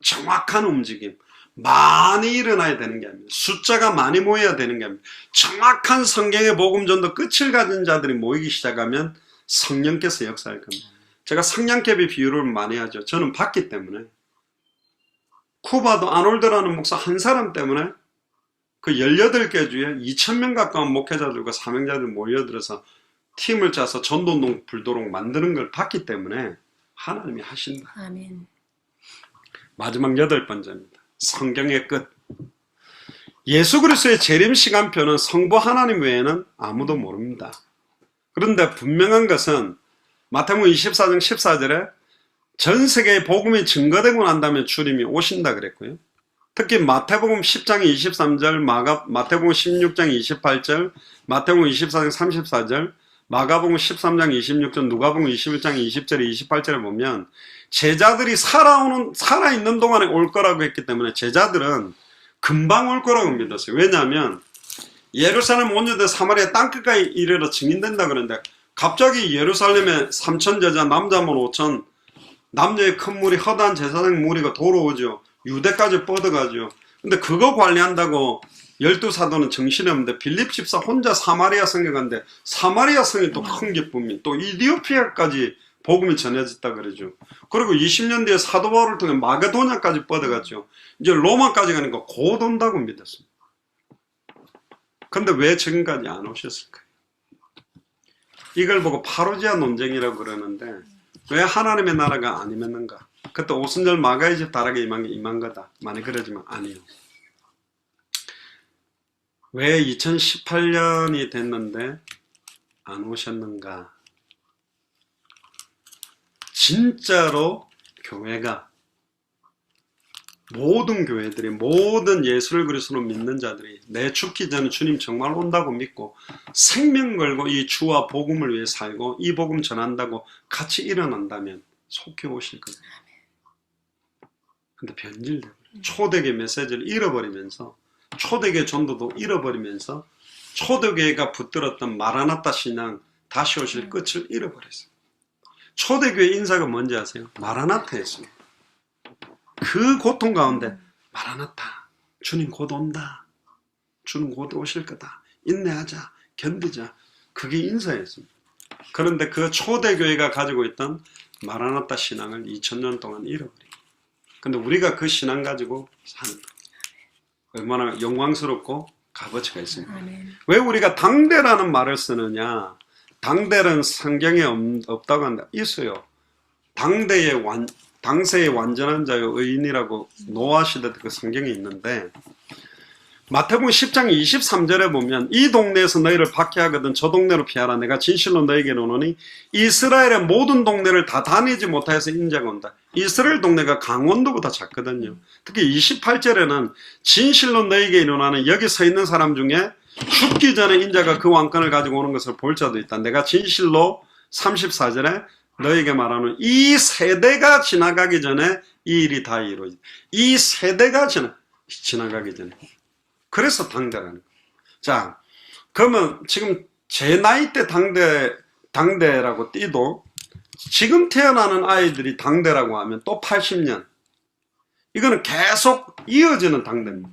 정확한 움직임, 많이 일어나야 되는 게 아닙니다. 숫자가 많이 모여야 되는 게 아닙니다. 정확한 성경의 복음전도 끝을 가진 자들이 모이기 시작하면 성령께서 역사할 겁니다. 제가 성냥개비 비유를 많이 하죠. 저는 봤기 때문에. 쿠바도 아놀드라는 목사 한 사람 때문에 그 18개 주에 2000명 가까운 목회자들과 사명자들 모여들어서 팀을 짜서 전도운동 불도록 만드는 걸 봤기 때문에 하나님이 하신다. 아멘. 마지막 8번째입니다. 성경의 끝. 예수 그리스도의 재림 시간표는 성부 하나님 외에는 아무도 모릅니다. 그런데 분명한 것은 마태복음 24장 14절에 전 세계의 복음이 증거되고 난다면 주님이 오신다 그랬고요. 특히 마태복음 10장 23절, 마태복음 16장 28절, 마태복음 24장 34절, 마가복음 13장 26절, 누가복음 21장 20절에 28절에 보면 제자들이 살아있는 동안에 올 거라고 했기 때문에 제자들은 금방 올 거라고 믿었어요. 왜냐하면 예루살렘 온유대 사마리아 땅끝까지 이르러 증인된다 그러는데 갑자기 예루살렘에 3천 제자, 남자만 5천, 남녀의 큰 무리, 허다한 제사장 무리가 돌아오죠. 유대까지 뻗어가죠. 근데 그거 관리한다고 12사도는 정신이 없는데 빌립 집사 혼자 사마리아 성에 갔는데 사마리아 성이 또 큰 기쁨이 또 이디오피아까지 복음이 전해졌다 그러죠. 그리고 20년 뒤에 사도 바울을 통해 마게도냐까지 뻗어갔죠. 이제 로마까지 가니까 곧 온다고 믿었습니다. 근데 왜 지금까지 안 오셨을까요? 이걸 보고 파루지아 논쟁이라고 그러는데 왜 하나님의 나라가 안 임했는가? 그때 오순절 마가의 집 다락에 임한 거다. 많이 그러지만 아니요. 왜 2018년이 됐는데 안 오셨는가? 진짜로 교회가 모든 교회들이 모든 예수를 그리스도로 믿는 자들이 내 죽기 전에 주님 정말 온다고 믿고 생명 걸고 이 주와 복음을 위해 살고 이 복음 전한다고 같이 일어난다면 속히 오실 겁니다. 근데 변질되고 초대교회 메시지를 잃어버리면서 초대교회 전도도 잃어버리면서 초대교회가 붙들었던 마라나타 신앙 다시 오실 끝을 잃어버렸어요. 초대교회 인사가 뭔지 아세요? 마라나타였습니다. 그 고통 가운데 마라나타, 주님 곧 온다. 주님 곧 오실 거다. 인내하자, 견디자. 그게 인사였습니다. 그런데 그 초대교회가 가지고 있던 마라나타 신앙을 2000년 동안 잃어버린 근데 우리가 그 신앙 가지고 사는 거예요. 얼마나 영광스럽고 값어치가 있습니다. 아멘. 왜 우리가 당대라는 말을 쓰느냐? 당대는 성경에 없다고 한다. 있어요. 당세의 완전한 자요 의인이라고 노아 시대 그 성경에 있는데, 마태복음 10장 23절에 보면 이 동네에서 너희를 박해하거든 저 동네로 피하라. 내가 진실로 너희에게 이르노니 이스라엘의 모든 동네를 다 다니지 못하여서 인자가 온다. 이스라엘 동네가 강원도보다 작거든요. 특히 28절에는 진실로 너희에게 이르노니 여기 서 있는 사람 중에 죽기 전에 인자가 그 왕권을 가지고 오는 것을 볼 자도 있다. 내가 진실로 34절에 너희에게 말하는 이 세대가 지나가기 전에 이 일이 다 이루어진다. 이 세대가 지나가기 전에. 그래서 당대라는 거예요. 자, 그러면 지금 제 나이 때 당대라고 띠도 지금 태어나는 아이들이 당대라고 하면 또 80년. 이거는 계속 이어지는 당대입니다.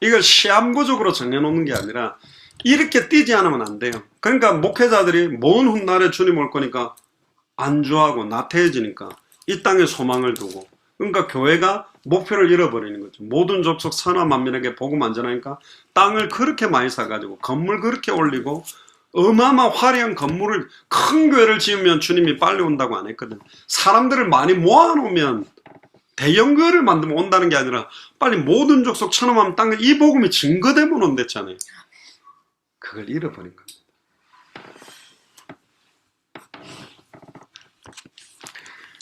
이걸 시한부적으로 정해놓는 게 아니라 이렇게 띄지 않으면 안 돼요. 그러니까 목회자들이 먼 훗날에 주님 올 거니까 안주하고 나태해지니까 이 땅에 소망을 두고, 그러니까 교회가 목표를 잃어버리는 거죠. 모든 족속 천하 만민에게 복음 안전하니까 땅을 그렇게 많이 사가지고 건물 그렇게 올리고 어마어마한 화려한 건물을 큰 교회를 지으면 주님이 빨리 온다고 안 했거든. 사람들을 많이 모아놓으면 대형 교회를 만들면 온다는 게 아니라 빨리 모든 족속 천하 만민 땅에 이 복음이 증거되면 온댔잖아요. 그걸 잃어버린 겁니다.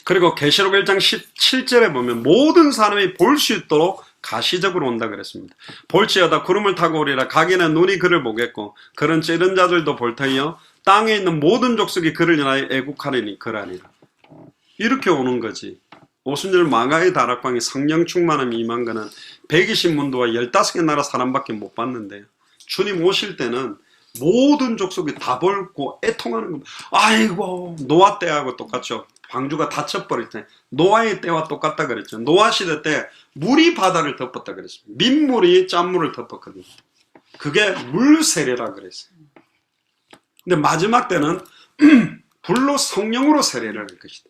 그리고 계시록 1장 17절에 보면 모든 사람이 볼 수 있도록 가시적으로 온다 그랬습니다. 볼지어다 구름을 타고 오리라. 각인의 눈이 그를 보겠고 그런 찌른 자들도 볼 터이요 땅에 있는 모든 족속이 그를 인하여 애국하리니 그라니라. 이렇게 오는 거지. 오순절 마가의 다락방에 성령 충만함이 임한 거는 120문도와 15개 나라 사람밖에 못 봤는데, 주님 오실 때는 모든 족속이 다 볼고 애통하는 겁니다. 아이고, 노아 때하고 똑같죠. 방주가 닫혀버릴 때 노아의 때와 똑같다 그랬죠. 노아 시대 때 물이 바다를 덮었다 그랬습니다. 민물이 짠물을 덮었거든요. 그게 물세례라 그랬어요. 근데 마지막 때는 불로 성령으로 세례를 할 것이다.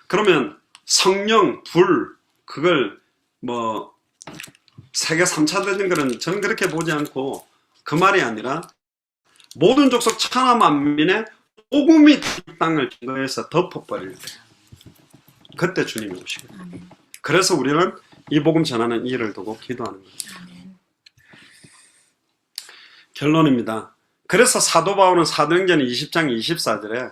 그러면 성령, 불, 그걸 뭐 세계 3차 대전 그런, 저는 그렇게 보지 않고 그 말이 아니라 모든 족속 천하 만민의 복음이 땅을 증거해서 덮어버릴 때, 그때 주님이 오시거든요. 그래서 우리는 이 복음 전하는 일을 두고 기도하는 거죠. 결론입니다. 그래서 사도 바울은 사도행전 20장 24절에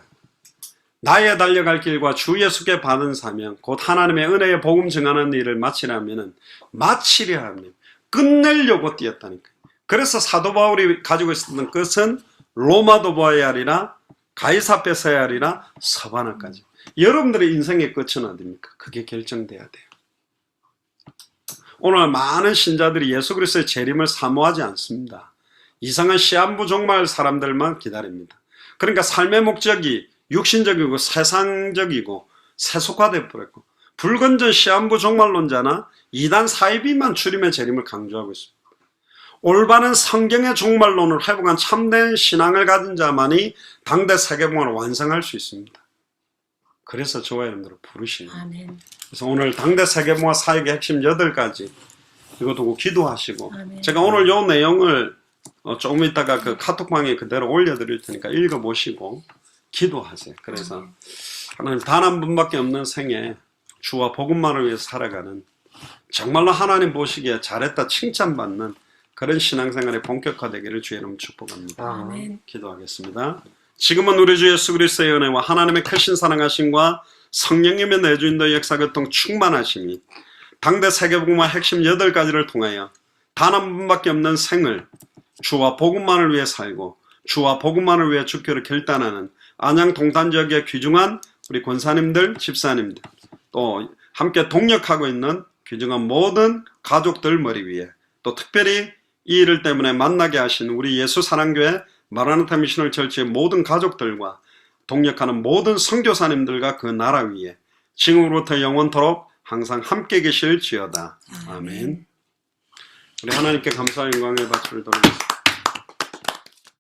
나의 달려갈 길과 주 예수께 받은 사명 곧 하나님의 은혜의 복음 증하는 일을 마치려 하면 끝내려고 뛰었다니까요. 그래서 사도 바울이 가지고 있었던 것은 로마도 보아야 하리라, 가이사 뺏어야 하리라, 서바나까지. 여러분들의 인생의 끝은 어디입니까? 그게 결정돼야 돼요. 오늘 많은 신자들이 예수 그리스도의 재림을 사모하지 않습니다. 이상한 시한부 종말 사람들만 기다립니다. 그러니까 삶의 목적이 육신적이고 세상적이고 세속화되어 버렸고, 불건전 시한부 종말론자나 이단 사이비만 주님의 재림을 강조하고 있습니다. 올바른 성경의 종말론을 회복한 참된 신앙을 가진 자만이 당대 세계복음을 완성할 수 있습니다. 그래서 저와 여러분들을 부르시는 거예요. 그래서 오늘 당대 세계복음 사역의 핵심 8가지 이거 두고 기도하시고, 아멘. 제가 오늘 요 내용을 조금 있다가 그 카톡방에 그대로 올려드릴 테니까 읽어보시고 기도하세요. 그래서 하나님 단 한 분밖에 없는 생에 주와 복음만을 위해서 살아가는, 정말로 하나님 보시기에 잘했다 칭찬받는 그런 신앙생활의 본격화되기를 주의 이름으로 축복합니다. 아멘. 기도하겠습니다. 지금은 우리 주 예수 그리스도의 은혜와 하나님의 크신 사랑하심과 성령님의 내주인도의 역사교통 충만하심이 당대 세계복음화 핵심 8가지를 통하여 단 한 분밖에 없는 생을 주와 복음만을 위해 살고 주와 복음만을 위해 죽기를 결단하는 안양 동탄 지역의 귀중한 우리 권사님들, 집사님들, 또 함께 동역하고 있는 귀중한 모든 가족들 머리 위에, 또 특별히 이 일을 때문에 만나게 하신 우리 예수사랑교회 마라나타 미셔널 철치의 모든 가족들과 동역하는 모든 선교사님들과 그 나라 위에 지금으로부터 영원토록 항상 함께 계실지어다. 아멘. 우리 하나님께 감사와 영광의 박수를 돌리겠습니다.